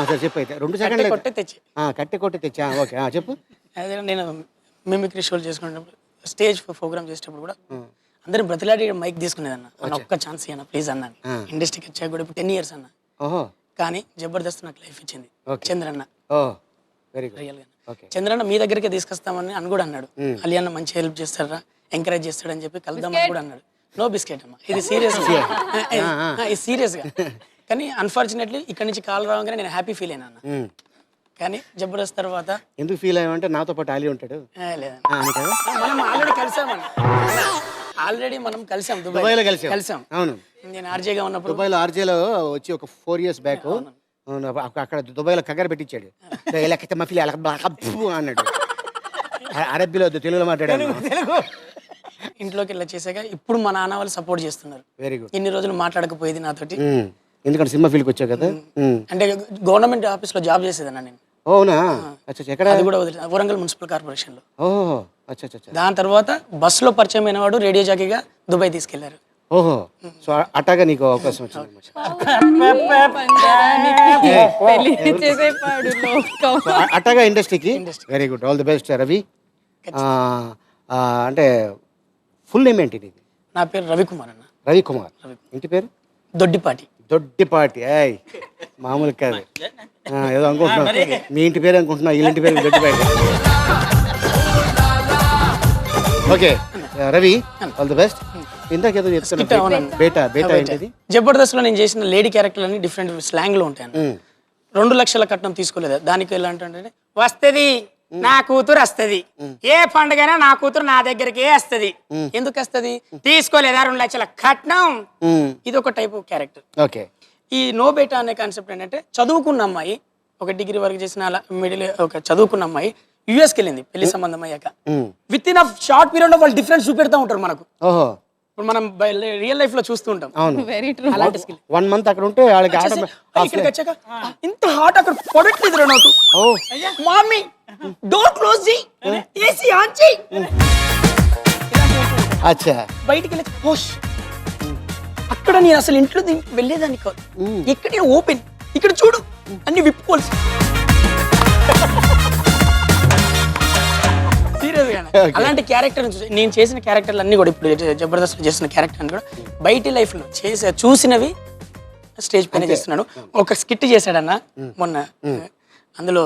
సరే చెప్పు అయితే 2 సెకండ్లు కొట్టే తెచ్చి కట్టె కొట్టి తెచ్చా. ఓకే చెప్పు. అదే నేను మిమిక్రీ షోలు చేసుకునేటప్పుడు స్టేజ్ ప్రోగ్రామ్ చేసేటప్పుడు కూడా అందరూ బ్రతిలాడి మైక్ తీసుకునేదన్న, అన్న ఒక్క ఛాన్స్ అన్న ప్లీజ్ అన్నాను. ఇండస్ట్రీకి వచ్చాక కూడా ఇప్పుడు 10 years అన్న. ఓహో కానీ జబర్దస్త్ నాకు లైఫ్ ఇచ్చింది చంద్రన్న. ఓ వెరీ గుడ్. రియల్ గా చంద్రన్న మీ దగ్గరికి తీసుకొస్తామని అని కూడా అన్నాడు. అలీ అన్న మంచి హెల్ప్ చేస్తారా, ఎంకరేజ్ చేస్తాడని చెప్పి కలుద్దామని కూడా అన్నాడు. నో బిస్కెట్ అమ్మా, ఇది సీరియస్ ఇది సీరియస్ గా. కానీ అన్ఫార్చునేట్లీ ఇక్కడ నుంచి కాల్ రావగానే నేను హ్యాపీ ఫీల్ అయినా అన్న. కానీ జబర్దస్త్ తర్వాత ఎందుకు ఫీల్ అయ్యామంటే నాతో పాటు అలీ ఉంటాడు లేదన్న, మనం ఆల్రెడీ కలిసామన్న. ఆల్రెడీ మనం కలిసాం, దుబాయ్లో కలిసాం. అవును, నేను ఆర్జేగా ఉన్నప్పుడు దుబాయ్లో ఆర్జేలో వచ్చి ఒక 4 years బ్యాక్ అక్కడ దుబాయ్లో కగ్గర పెట్టించాడు. ఎలకైతే మఫీల్ అన్నాడు. అరబ్బీలో తెలుగులో మాట్లాడాడు. ఇంట్లోకి వెళ్ళి చేసాక ఇప్పుడు మా నాన్న వాళ్ళు సపోర్ట్ చేస్తున్నారు. Very good. ఇన్ని రోజులు మాట్లాడకపోయేది నాతోటి, ఎందుకంటే సినిమా ఫీల్డ్కి వచ్చావు కదా. అంటే గవర్నమెంట్ ఆఫీస్ లో జాబ్ చేసేదన్నా నేను. అవునా? అచ్చా ఎక్కడ? అది కూడా వదిలేదు, వరంగల్ మున్సిపల్ కార్పొరేషన్ లో. ఓహో అచ్చా అచ్చా. దాని తర్వాత బస్సులో పరిచయం అయిన వాడు రేడియో జాకీగా దుబాయ్ తీసుకెళ్లారు. ఓహో సో అట్టాగా నీకు అవకాశం వచ్చింది. అట్టాగా ఇండస్ట్రీకి. Very good, all the best Ravi. అంటే ఫుల్ నేమ్ ఏంటి నీది? నా పేరు రవికుమార్ అన్న. రవికుమార్. ఇంటి పేరు? దొడ్డిపాటి. దొడ్డిపాటి. ఏయ్ మామూలు కాదు, ఏదో అనుకుంటున్నావు మీ ఇంటి పేరు అనుకుంటున్నావు, వీళ్ళ ఇంటి పేరు Doddipati. Okay Ravi, all the best. ఇందాక ఏదో చెప్తున్నా బేటా బేటా ఏంటిది? జబర్దస్త్ లో నేను చేసిన లేడీ క్యారెక్టర్ అన్ని డిఫరెంట్ స్లాంగ్ లో ఉంటాయి. 2 లక్షల కట్నం తీసుకోలేదు. దానికి ఎలా అంటే వస్తుంది నా కూతురు వస్తుంది, ఏ పండుగైనా నా కూతురు నా దగ్గరికి వస్తుంది. ఎందుకు వస్తుంది? తీసుకోలేదా 2 లక్షల కట్నం. ఇది ఒక టైప్ ఆఫ్ క్యారెక్టర్. ఓకే. ఈ నో బేటా అనే కాన్సెప్ట్ ఏంటంటే చదువుకున్న అమ్మాయి, ఒక డిగ్రీ వరకు చేసిన మిడిల్ ఒక చదువుకున్న అమ్మాయి యుఎస్కి వెళ్ళింది పెళ్లి సంబంధం అయ్యాక. విత్ ఇన్ షార్ట్ పీరియడ్ వాళ్ళు డిఫరెన్స్ చూపెడతా ఉంటారు మనకు. ఓహో. ఇప్పుడు మనం రియల్ లైఫ్ లో చూస్తూ ఉంటాం. అలాంటి 1 month అక్కడ ఉంటే వాళ్ళకి ఇక్కడికి వచ్చాక ఇంత హాట్ అక్కడ పొడట్లేదు నాకు. మమ్మీ డోర్ క్లోజ్ చేయి, ఏసీ ఆన్ చేయి. అచ్చా బయటికి వెళ్ళి పోష్. అక్కడ నేను అసలు ఇంట్లో వెళ్ళేదాన్ని కాదు, ఇక్కడ ఓపెన్, ఇక్కడ చూడు అన్ని విప్పుకోవాల్సి. సీరియస్ గా అలాంటి క్యారెక్టర్ నేను చేసిన క్యారెక్టర్లు అన్ని కూడా ఇప్పుడు జబర్దస్త్ లో చేసిన క్యారెక్టర్ కూడా బయటి లైఫ్ లో చూసినవి స్టేజ్ పైన చేస్తున్నాడు. ఒక స్కిట్ చేశాడన్న మొన్న, అందులో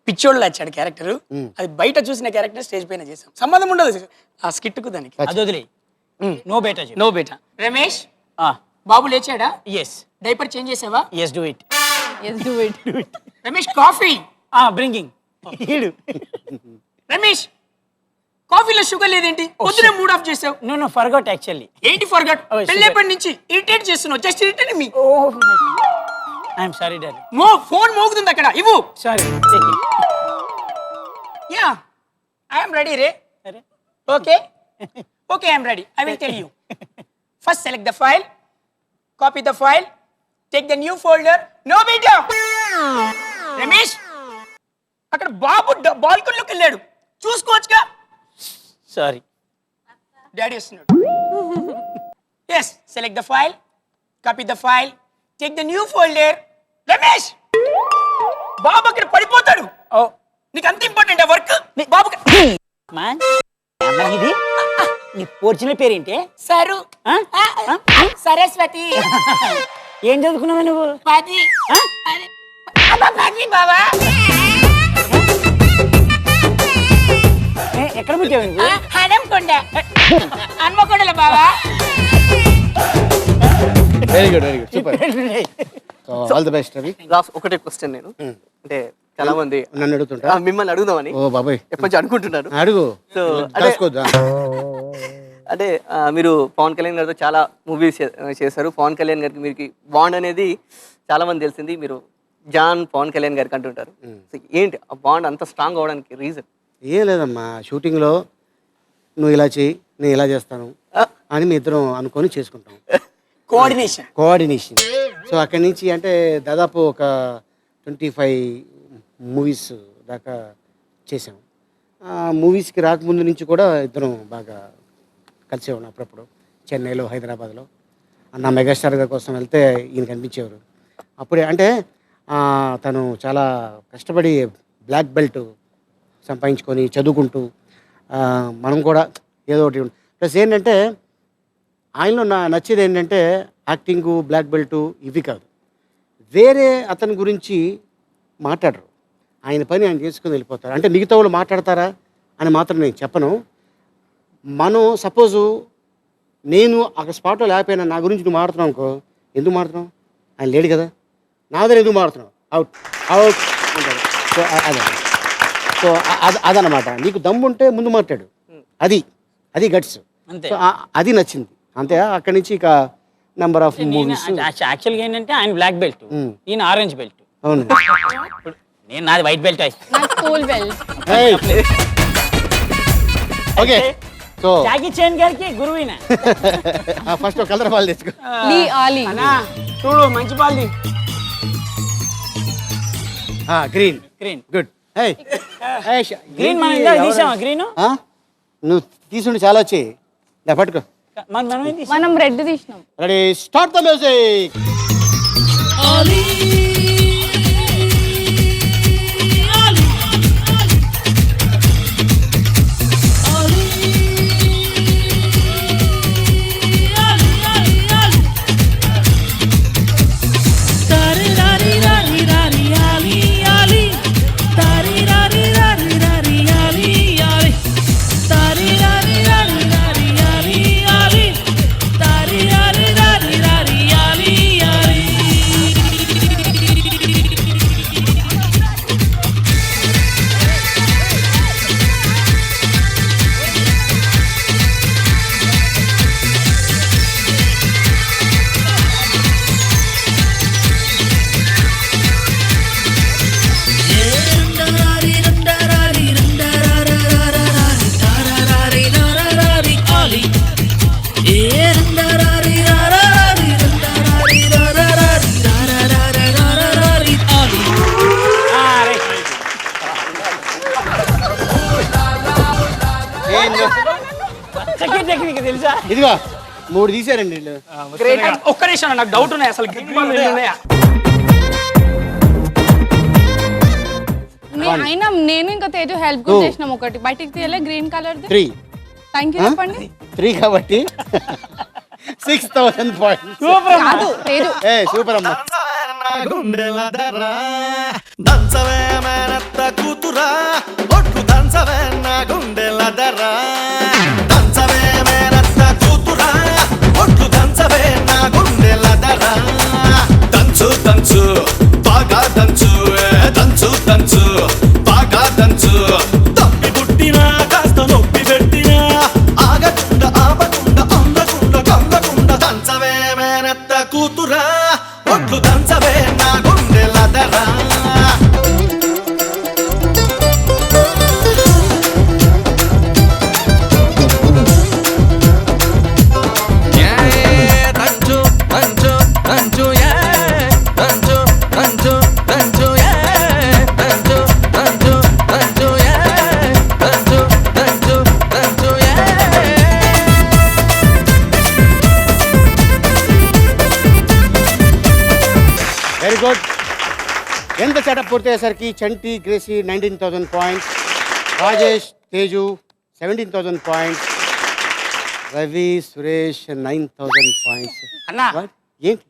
పిచ్చోళ్ళు వచ్చాడు క్యారెక్టర్. అది బయట చూసిన క్యారెక్టర్ స్టేజ్ పైన చేసాం, సంబంధం ఉండదు ఆ స్కిట్ కు దానికి. అది వదిలే. నో బేటా, నో బేటా. రమేష్ బాబు లేచాడా? ఎస్. డైపర్ చేంజ్ చేసావా? Yes do it. Yes do it. Ramesh coffee bringing. Ramesh కాఫీలో షుగర్ లేదేంటి? పొద్దునే మూడ్ ఆఫ్ చేసావు. No forgot actually. ఏంటి ఫర్గట్? పెళ్ళేపటి నుంచి ఇరిటేట్ చేస్తున్నావు. Just irritate me. I'm sorry daddy. Phone మోగుతుంది అక్కడ, ఇవ్వు. సారీ. యా ఐఎమ్ రెడీ రే. Okay okay I'm ready. I will tell you. First select the file, copy the file, take the new folder. No బీటా. రమేష్ అక్కడ బాబు బాల్కనీలోకి వెళ్ళాడు, చూసుకోవచ్చుగా. సారీ డాడీ వస్తున్నాడు. Yes select the file, copy the file, take the new folder. Ramesh బాబు అక్కడ పడిపోతాడు. నీకు అంత ఇంపార్టెంట్ వర్క్ బాబు. ఇది నీ ఒరిజినల్ పేరేంటి? సరు ఆ? సరస్వతి. ఏం చదువుకున్నావు నువ్వు? 10. ఆ? అరే, అబ్బా, 10 బావా. ఎక్కడ పుట్టావు నువ్వు? హనంకొండ. హన్మకొండల బావా. Very good super. So all the best Ravi. Last ఒకటే క్వశ్చన్ నేను అంటే చాలా మంది నన్ను అడుగుతుంటా. మిమ్మల్ని అడుగుదామని ఓ బాబాయ్ ఎప్పటి నుంచి అనుకుంటున్నారు. అడుగు. సో దాచుకోద్దా? అంటే మీరు పవన్ కళ్యాణ్ గారితో చాలా మూవీస్ చేశారు. పవన్ కళ్యాణ్ గారికి మీకు బాండ్ అనేది చాలా మంది తెలిసింది. మీరు జాన్ పవన్ కళ్యాణ్ గారికి అంటుంటారు. సో ఏంటి ఆ బాండ్ అంత స్ట్రాంగ్ అవడానికి రీజన్? ఏం లేదమ్మా, షూటింగ్లో నువ్వు ఇలా చేయి నేను ఇలా చేస్తాను అని మీ ఇద్దరం అనుకొని చేసుకుంటాం. కోఆర్డినేషన్. సో అక్కడి నుంచి అంటే దాదాపు ఒక 25 మూవీస్ దాకా చేసాం. మూవీస్కి రాకముందు నుంచి కూడా ఇద్దరం బాగా కలిసే ఉన్నాం. అప్పుడప్పుడు చెన్నైలో, హైదరాబాద్లో నా మెగాస్టార్ గారి కోసం వెళ్తే ఈయన కనిపించేవారు. అప్పుడే అంటే తను చాలా కష్టపడి బ్లాక్ బెల్ట్ సంపాదించుకొని చదువుకుంటూ మనం కూడా ఏదో ఒకటి. ప్లస్ ఏంటంటే ఆయనలో నచ్చేది ఏంటంటే యాక్టింగు, బ్లాక్ బెల్ట్ ఇవి కాదు, వేరే అతని గురించి మాట్లాడరు. ఆయన పని ఆయన చేసుకుని వెళ్ళిపోతారు. అంటే మిగతా వాళ్ళు మాట్లాడతారా అని మాత్రం నేను చెప్పను. మనం సపోజు నేను అక్కడ స్పాట్లో లేకపోయినా నా గురించి నువ్వు మాడుతున్నావు అనుకో, ఎందుకు మాడుతున్నావు? ఆయన లేడు కదా, నా దగ్గర ఎందుకు మాడుతున్నావు? అవుట్ అవుట్ అంటారు. సో సో అదనమాట. నీకు దమ్ముంటే ముందు మాట్లాడు, అది గట్స్. సో అది నచ్చింది అంతే. అక్కడి నుంచి ఇక నెంబర్ ఆఫ్ మూవీస్. యాక్చువల్గా ఏంటంటే ఆయన బ్లాక్ బెల్ట్, ఈయన ఆరెంజ్ బెల్ట్. అవును, నేను నాది white belt. School belt. Okay. So Jackie Chan గారికి గురువిన. ఫస్ట్ ఒక కలర్ బాల్ తెచ్చుకో. చూడు మంచి బాల్. Green good. గ్రీన్ మనం ఇంకా తీసామా? గ్రీన్ నువ్వు తీసుండి చాలా వచ్చాయి. పట్టుకో. మనం రెడ్ తీసినాం. Ready, start the music. తెలుసా? ఇదిగో 3 తీసారండి వీళ్ళు. ఒక్క నిమిషం, నాకు డౌట్ ఉన్నాయి. అసలు అయినా నేను ఇంకా తేజు హెల్ప్ కూడా చేసినాం. ఒకటి బయటికి తీయలే గ్రీన్ కలర్. 3. థ్యాంక్ యూ చెప్పండి. 3 కాబట్టి 6000 పాయింట్స్. కాదు తేజు. సూపర్ అమ్మా. దంచవే మేనత్త కూతురా, ఒట్టు దంచవే నా గుండెల దరా. దంచవే మేనత్త కూతురా, ఒట్టు దంచవే నా గుండెల దరా. దంచు దంచు బాగా దంచు, దంచు దంచు బాగా దంచు. తప్పి పుట్టినా కాస్త నొప్పి పెట్టినా ఆగకుండా ఆపకుండా అందకుండా కందకుండా. దంచవే మేనత్త కూతురా, ఒట్లు దంచవే నా గుండెల దరా. Very good. ఎంత సెటప్ పూర్తయ్యేసరికి Chanti, Gracy 19,000 points, Rajesh, Teju 17,000 points, Ravi Suresh 9,000 points. అన్నా ఏంటి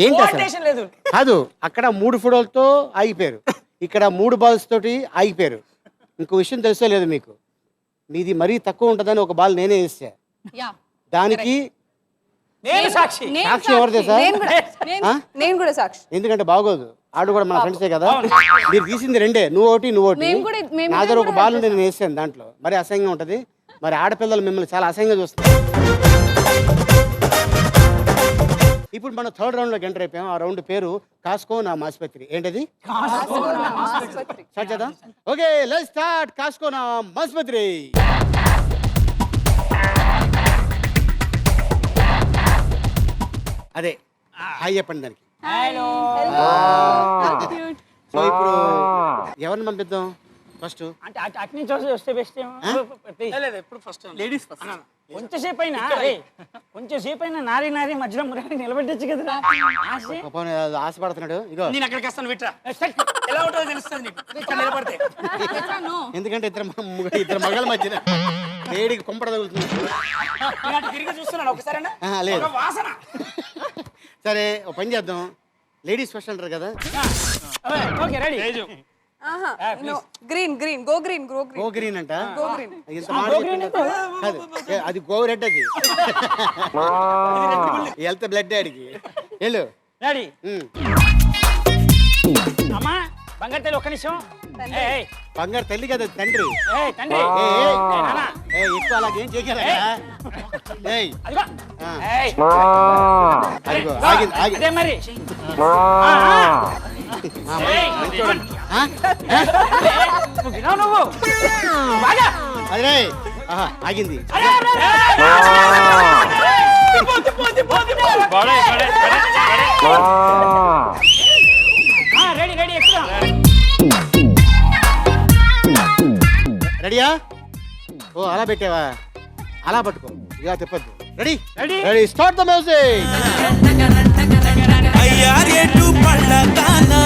ఏంటి అసలు కోఆర్డినేషన్ లేదు. కాదు, అక్కడ 3 ఫోటోలతో ఆగిపోయారు, ఇక్కడ 3 బాల్స్ తోటి ఆగిపోయారు. ఇంకో విషయం తెలుసో లేదు మీకు, మీది మరీ తక్కువ ఉంటుందని ఒక బాల్ నేనే వేసా. యా దానికి నేను సాక్షి. సాక్షి ఎవరు తెలుసా? నేను కూడా సాక్షి. ఎందుకంటే బాగోదు, ఆడు కూడా మన ఫ్రెండ్సే కదా. మీరు తీసింది 2, నువ్వు ఒకటి నువ్వు ఒకటి. నా దగ్గర ఒక బాల్ ఉంటే నేను వేసాను, దాంట్లో మరి అసహ్యంగా ఉంటుంది. మరి ఆడపిల్లలు మిమ్మల్ని చాలా అసహ్యంగా చూస్తారు. ఇప్పుడు మనం 3rd రౌండ్లోకి ఎంటర్ అయిపోయాం. ఆ రౌండ్ పేరు కాస్కో నా మాస్పత్రి. ఏంటది? స్టార్ట్ చేద్దాం. Okay, let's start. కాస్కో నా మాస్పత్రి. అదే హాయ్ చెప్పండి దానికి. హలో. సో ఇప్పుడు ఎవరిని పంపిద్దాం ఫస్ట్? అంటే అటు నుంచి వస్తే బెస్ట్ ఏమో. ఎప్పుడు ఫస్ట్ లేడీస్ ఫస్ట్. కొంచెంసేపు అయినా కొంచెంసేపు అయినా నారి మధ్యలో మురారి నిలబెట్టచ్చు కదరా. ఆశపడుతున్నాడు. ఇగో నేను అక్కడికి వస్తాను, విట్రా. ఎలా ఉంటుందో తెలుస్తుంది నీకు ఇక్కడ నిలబడితే. ఎందుకంటే ఇద్దరు మగల మధ్యన వేడికి కొంపడ తగులుతుంది. నేను అటు తిరిగి చూస్తున్నాను ఒకసారైనా. లేదు. ఒక వాసన. సరే ఒక పని చేద్దాం, లేడీస్ ఫస్ట్ అంటారు కదా. Okay ready. Green green go green go green go green అంట. Go green. ఇంత మాట చెప్పింది. కాదు, అది గో రెడ్. అది వెళ్తే బ్లడ్ ఆడికి వెళ్ళు. రెడీ. అమ్మా బంగారు తల్లి ఒక్క నిమిషం. బంగారు తల్లి కదా తండ్రి. తండ్రి ఎక్కువ అలాగేం చేయగలరా? అదిగో ఆగింది ఆగి. అదే మరి నువ్వు బాగా అదే ఆగింది. రెడీ రెడీ ఎక్కువ. రెడీయా? ఓ అలా పెట్టావా? అలా పట్టుకో, ఇలా తిప్పద్దు. Ready ready ready start the music. అయ్యారేటు పళ్ళదానా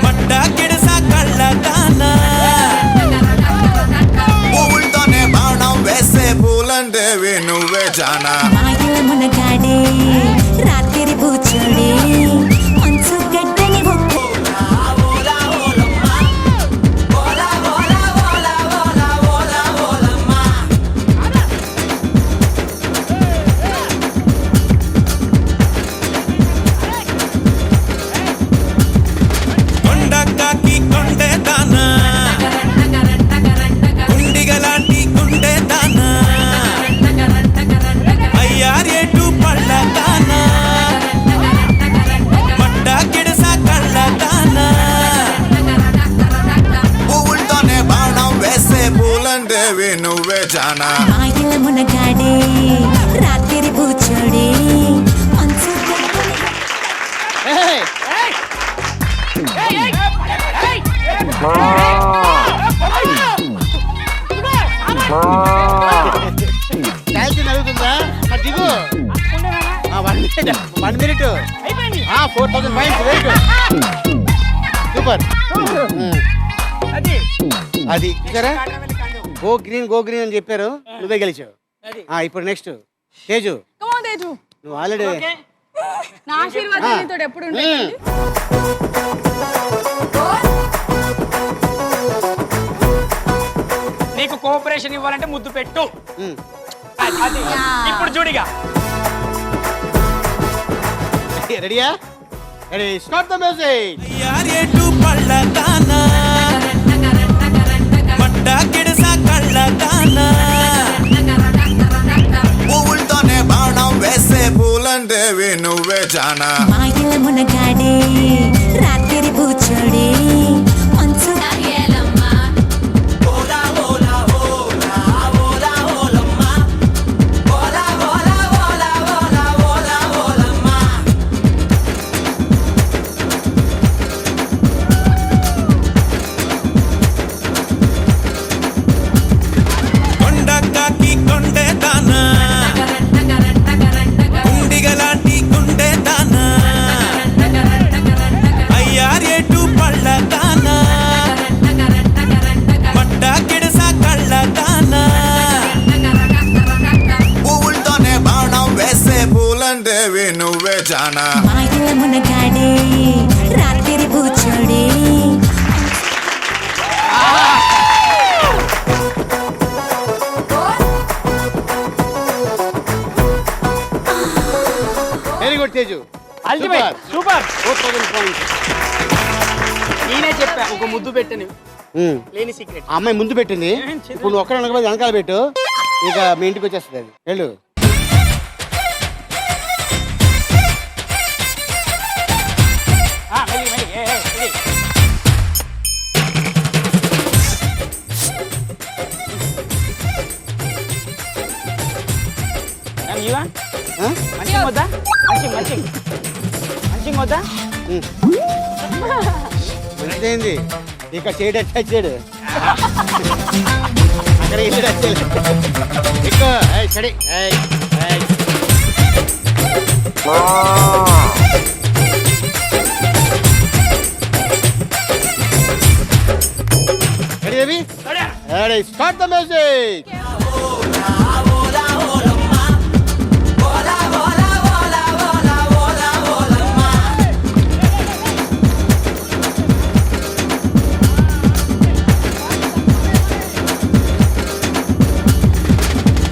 పడ్డా కిడసా కళ్ళదానా పువ్వులతోనే బాణం వేసే పూలంటేవి నువ్వే జానా మాయల మునగాడే రాత్రి కూర్చోడే మంచు గడ్డని కొండకాకి కొండే దానా గుండిగలాంటి గుండె దానా అయ్యారేటు పళ్ళదానా పడ్డా కిడసా కళ్ళదానా పువ్వులతోనే బాణం వేసే పూలంటేవి నువ్వే జానా మాయల మునగాడే రాత్రి కూర్చోడే మంచు క్యాల్సియం అవుతుందా? దిగు. 1 minute 4,000 points. Very good, super. అది సరే, గో గ్రీన్ అని చెప్పారు, నువ్వే గెలిచావు. ఇప్పుడు నెక్స్ట్ తేజు. నువ్వు ఆల్రెడీ నా ఆశీర్వాదం నీతో ఎప్పుడు ఉంటాయి. నీకు కోఆపరేషన్ ఇవ్వాలంటే ముద్దు పెట్టు. అది ఇప్పుడు చూడిగా. రెడీయా? Ready start the music. అయ్యారేటు పళ్ళదానా పడ్డా కిడసా కళ్ళదానా పువ్వులతోనే బాణం వేసే పూలంటేవి నువ్వే జానా మాయల మునగాడే రాత్రి కూర్చోడే మంచు కొండకాకి కొండే దానా గుండిగలాంటి గుండె దానా అయ్యారేటు పళ్ళదానా నువ్వే జానా మాయల మునగాడే రాత్రి కూర్చోడే very good Teju. Ultimate super. 4000 points. నేనే చెప్పా ఒక ముద్దు పెట్టని లేని సీక్రెట్. ఆ అమ్మాయి ముందు పెట్టింది, ఇప్పుడు నువ్వు ఒక్కడ అనకపోతే వెనకాల పెట్టు, ఇక మీ ఇంటికి వచ్చేస్తుంది అది. వెళ్ళు. మంచి వద్దా? మంచి వద్దా? మంచిదైంది. ఇక చేయడు టచ్ చేయడు అక్కడ ఇల్లు టచ్ చేయలేదు. ఎక్కువ చెడి ready ready start the music.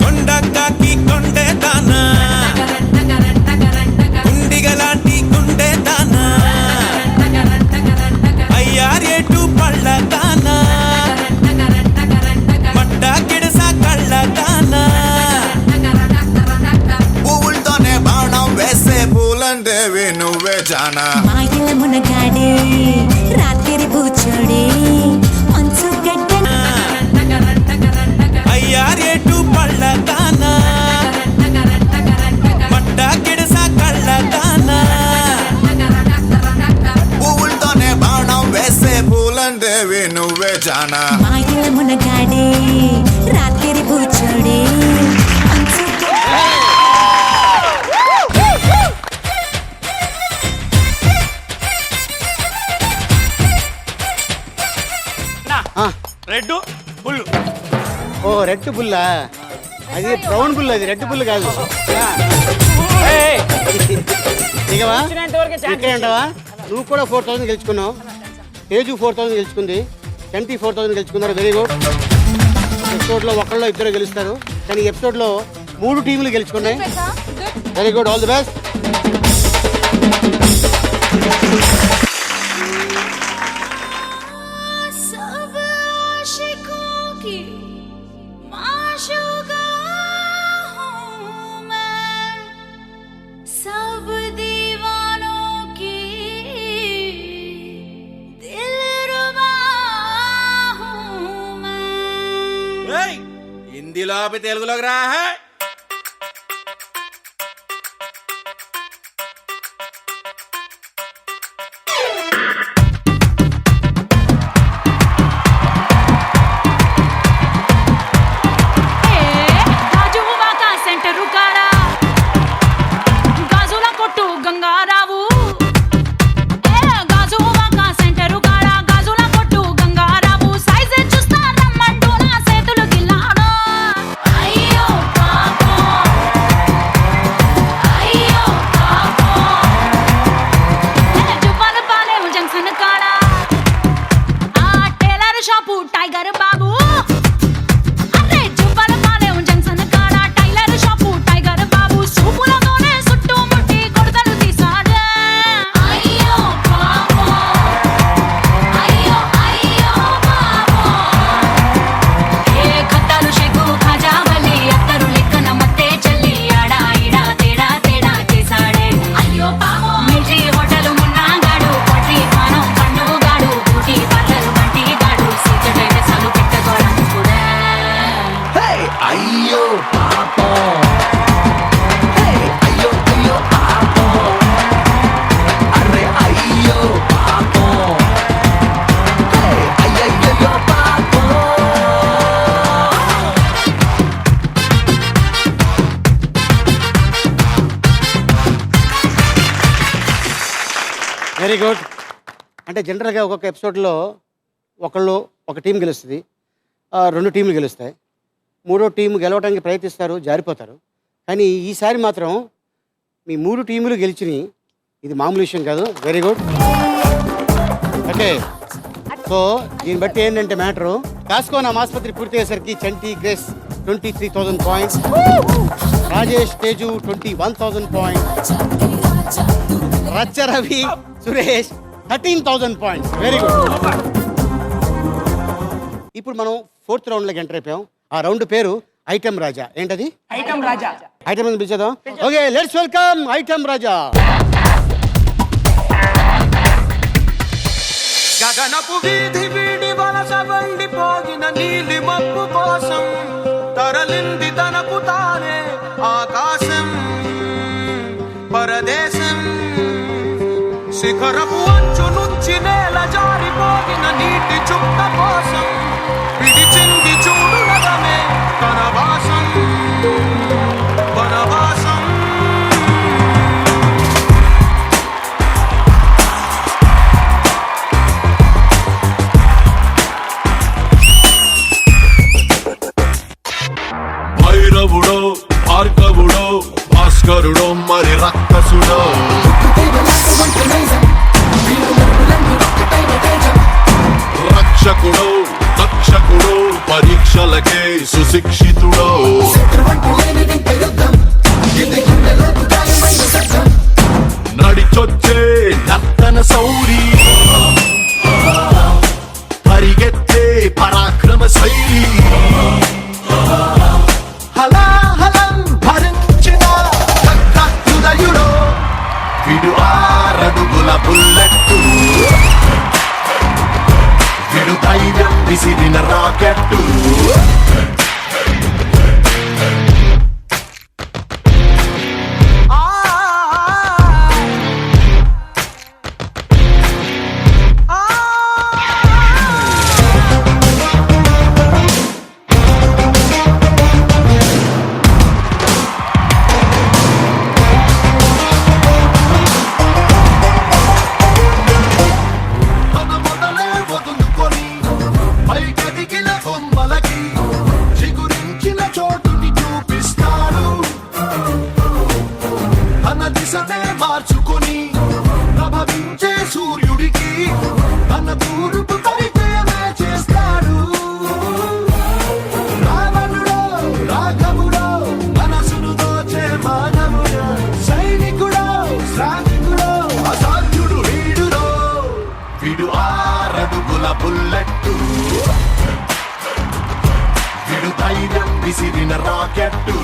కొండకాకి కొండే దానా గుండిగలాంటి గుండె దానా అయ్యారేటు పళ్ళ దానా మట్ట గిడస కళ్ళ దానా పువ్వులతోనే బాణం వేసే పూలందేవి నువ్వే జానా మాయల మునగాడే రాత్రి కూర్చోడే మంచు గడ్డ అయ్యారేటు పళ్ళ దానా మట్ట గిడస కళ్ళ దానా పువ్వులతోనే బాణం వేసే పూలందేవి నువ్వే జానా మాయల మునగాడే రాత్రి కూర్చోడే మంచు రెడ్ బుల్. ఓ రెడ్ బుల్లా, అది బ్రౌన్ బుల్, అది రెడ్ బుల్ కాదు. దిగవా ఇక్కడే ఉంటావా? నువ్వు కూడా 4000 గెలుచుకున్నావు, తేజు 4000 గెలుచుకుంది, 24,000 గెలుచుకున్నారు. Very good. ఎపిసోడ్లో ఒకళ్ళు ఇద్దరు గెలుస్తారు, కానీ ఎపిసోడ్లో 3 టీంలు గెలుచుకున్నాయి. Very good, all the best. सब आशिकों की माशूका हूँ मैं, सब दीवानों की दिलरुबा हूँ मैं. హిందీలో ఆపి తెలుగులోకి రా. రాజువా కా సెంటరు కాడా గాజుల కొట్టు గంగారావు. గాజువా కా సెంటరు కాడా గాజుల కొట్టు గంగారావు. సైజ్ చూస్తా రమ్మంటూ నా చేతులు గిల్లాడు. అయ్యో పాపం, అయ్యో పాపం. జువ్వల పాలెం జంక్షన్ కాడా ఆ టైలర్ షాపు టైగర్ బాబు. అరే జువ్వల పాలెం జంక్షన్ కాడా టైలర్ షాపు టైగర్ బాబు. సూపులతోనే చుట్టుముట్టి కొడతలు తీసాడు. అయ్యో పాపం, అయ్యో అయ్యో పాపం. ఏ ఖట్టాలు షేకు ఖాజా వల్లి అత్తరు లెక్కన మత్తే చల్లి ఆడా ఈడా తేడా తేడా చేసాడే. అయ్యో పాపం. మిర్చి హోటల్ మున్నాగాడు, పొట్టి పానం పండుగాడు, బూటీ పార్లర్ వంటి గాడు, సీజన్ సాలు పెట్టకోవడానికి కూడా. అయ్యో పాపం, అయ్యో అయ్యో పాపం, అరే అయ్యో పాపం, అయ్యయ్యో పాపం. Very good. అంటే జనరల్గా ఒక్కొక్క ఎపిసోడ్లో ఒక టీం గెలుస్తుంది, 2 టీంలు గెలుస్తాయి, 3వ టీం గెలవడానికి ప్రయత్నిస్తారు, జారిపోతారు. కానీ ఈసారి మాత్రం మీ 3 టీములు గెలిచినాయి. ఇది మామూలు విషయం కాదు. Very good. ఓకే, సో దీన్ని బట్టి ఏంటంటే మ్యాటరు కాస్కోనా ఆసుపత్రి పూర్తి అయ్యేసరికి Chanti Grace 23,000 points, Rajesh Teju 21,000 points, Racha Ravi Suresh 13,000 points. Very good. ఇప్పుడు మనం 4th రౌండ్లోకి ఎంటర్ అయిపోయాం. ఆ రౌండ్ పేరు ఐటమ్ రాజా. ఏంటది? ఐటమ్ రాజా. ఐటమ్ అని పిలిచేద్దాం. ఓకే, లెట్స్ వెల్కమ్ ఐటమ్ రాజా. గగనపు వీధి వీడి వలస వండిపోగిన నీలి మబ్బు కోసం తరలింది తనకు తానే ఆకాశం పరదేశం. శిఖరపు అంచు నుంచి నేల జారిపోగిన నీటి చుక్క కోసం విడిచింది చూడు నగమే వనవాసం వనవాసం. భైరవుడో భార్గవుడో భాస్కరుడో మరి రక్కసుడో రక్షకుడో తక్షకుడో పరీక్షలకే సుశిక్షితుడో నడిచొచ్చే నర్తన సౌరి పరిగెత్తే పరాక్రమ శైలి హలాహలం భరించిన హృదయుడో విడు 6 అడుగుల బుల్లెట్టు విడు ధైర్యం విసిరిన రాకెట్టు. మార్చుకొని ప్రభవించే సూర్యుడికి తన తూర్పు పరిచయమే చేస్తాడు. రావణుడో రాఘవుడో మనసును దోచే మానవుడో సైనికుడో శ్రామికుడో అసాధ్యుడు వీడులో విడు 6 అడుగుల బుల్లెట్టు విడు ధైర్యం విసిరిన రాకెట్టు.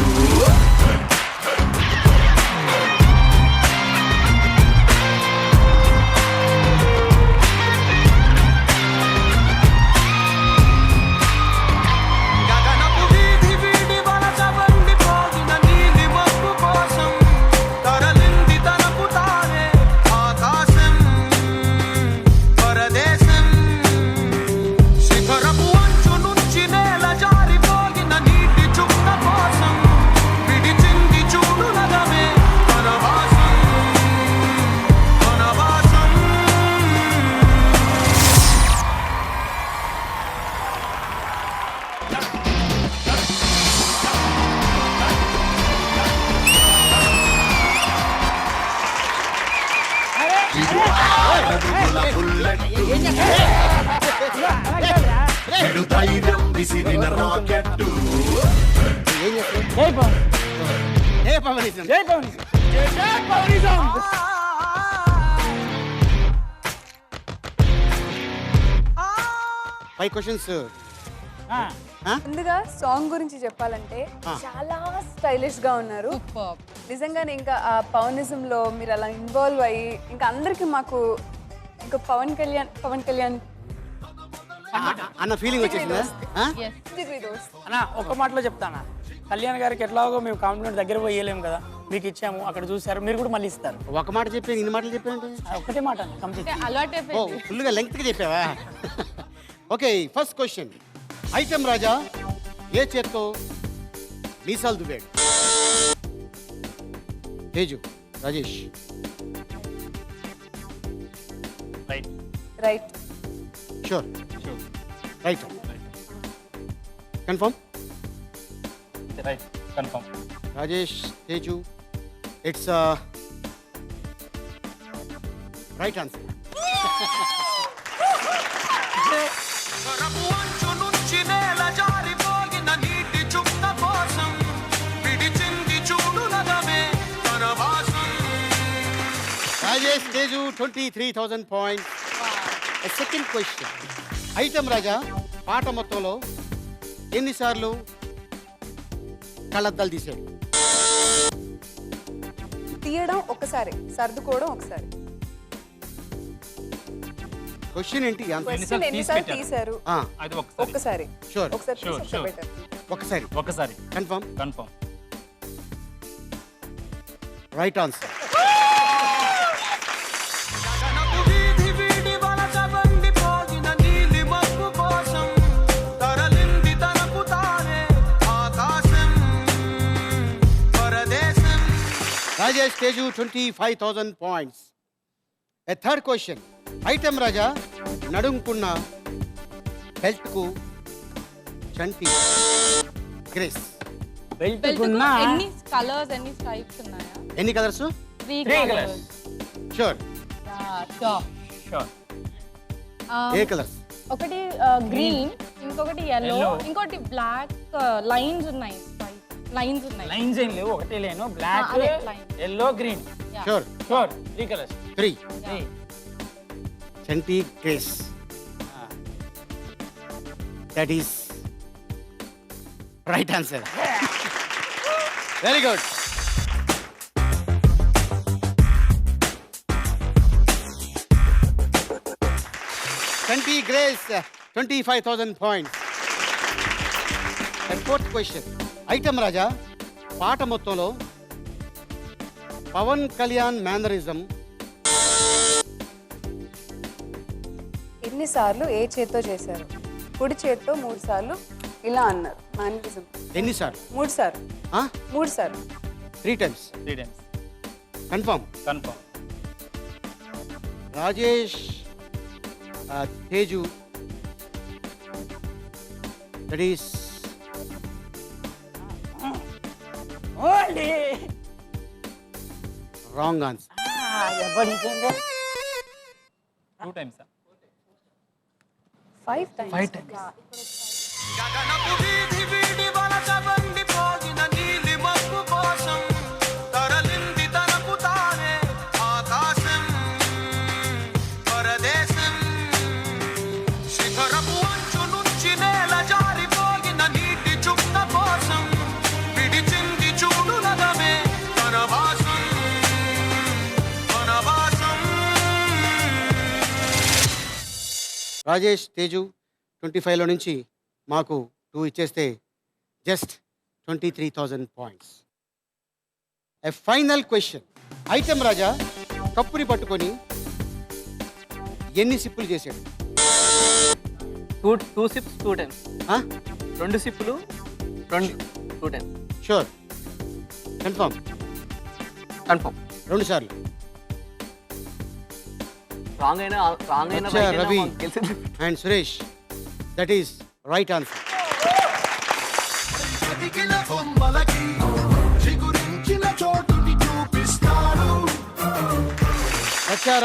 ధైర్యం విసిరిన రాకెట్టు. జై పవనిజం. 5 క్వశ్చన్స్. ముందుగా సాంగ్ గురించి చెప్పాలంటే చాలా స్టైలిష్ గా ఉన్నారు. నిజంగానే ఇంకా ఆ పవనిజం లో మీరు అలా ఇన్వాల్వ్ అయ్యి ఇంకా అందరికి మాకు ఇంకా పవన్ కళ్యాణ్ అన్న ఫీలింగ్ వచ్చేసిందా? అన్నా ఒక మాటలో చెప్తానా, కళ్యాణ్ గారికి ఎట్లాగో మేము కాంప్లిమెంట్ దగ్గర పోయలేము కదా, మీకు ఇచ్చాము, అక్కడ చూసారు, మీరు కూడా మళ్ళీ ఇస్తారు. ఒక మాట చెప్పి 2 మాటలు చెప్పాను. ఒకటే మాట కంప్లీట్. ఫుల్గా లెంగ్త్గా చెప్పావా? Okay, first question. Item Raja ఏ చేత్తో మీసాలు దువ్వాడు? Teju, Rajesh. Right. Sure. Right. Confirm? Right, confirm. Rajesh, Teju, it's right answer. Rajesh Teju 23,000 points. Second question. Item Raja పాట మొత్తంలో ఎన్నిసార్లు కళ్ళద్దాలు తీసాడు? తీయడం ఒకసారి, సర్దుకోవడం ఒకసారి. క్వశ్చన్ ఏంటి? క్వశ్చన్ ఎన్నిసార్లు తీశారు? అది ఒక్కసారి. షూర్. ఒకసారి తీసి ఒకసారి పెట్టారు. ఒకసారి confirm. Right answer. Rajesh Teju 25,000 points. A third question. Item Raja నడుంకున్న బెల్ట్కు చంటి గ్రేస్. ఎన్ని కలర్స్, ఎన్ని స్ట్రైప్స్ ఉన్నాయా? ఎన్ని కలర్స్? 3 కలర్స్. షూర్. ఏ కలర్స్? ఒకటి గ్రీన్, ఇంకొకటి yellow, ఇంకొకటి బ్లాక్. లైన్స్ ఉన్నాయి, లైన్స్ ఉన్నాయి. లైన్స్ ఏం లేవు, ఒకటే లేను. Black, yellow, green. Sure. 3 colors. 3. Chanti Grace. That is right answer. Very good. Chanti Grace 25,000 points. And fourth question. Item Raja పాట మొత్తంలో పవన్ కళ్యాణ్ మేనరిజం ఎన్నిసార్లు ఏ చేత్తో చేశారు? కుడి చేత్తో 3 సార్లు ఇలా అన్నారు. మేనరిజం ఎన్నిసార్లు? 3 సార్లు. 3 సార్లు. 3 times. Confirm. Rajesh Teju that is wrong answer. 2 times. 5 times. Rajesh Teju 25లో నుంచి మాకు 2 ఇచ్చేస్తే just 23,000 points. A final question. Item Raja కప్పుని పట్టుకొని ఎన్ని సిప్పులు చేశాడు? 2 sips 2 times. 2 సిప్పులు 2 times. షూర్. కన్ఫర్మ్. 2 సార్లు. రాంగ్ అయినా Ravi and Suresh that is right answer.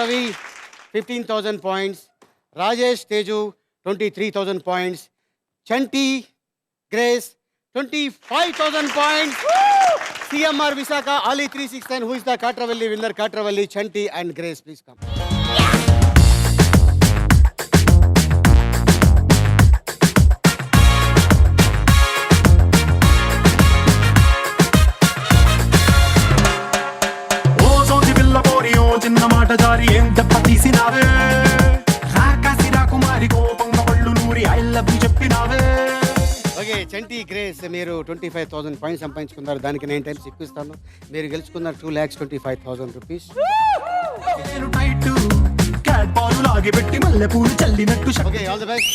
Ravi 15,000 points. Rajesh Teju 23,000 points. Chanti Grace 25,000 points. CMR Visakha Ali 369 who is the Katravalli winner? Katravalli, Chanti and Grace, please come. చిన్న మాట జారి ఏం దెబ్బ తీసినావే, రాకాసి రాకుమారి కోపంగా పళ్ళు నూరి ఐ లవ్ యు చెప్పినావే. ఓకే చంటి గ్రేస్ మీరు 25,000 పాయింట్స్ సంపాదించుకున్నారు. దానికి 9 times ఎక్కువ ఇస్తాను. మీరు గెలుచుకున్నారు 2,25,000 రూపీస్. నేను టైట్ క్యాట్ బాల్ లాగి పెట్టి మల్లె పూలు చల్లినట్టు. Okay all the best.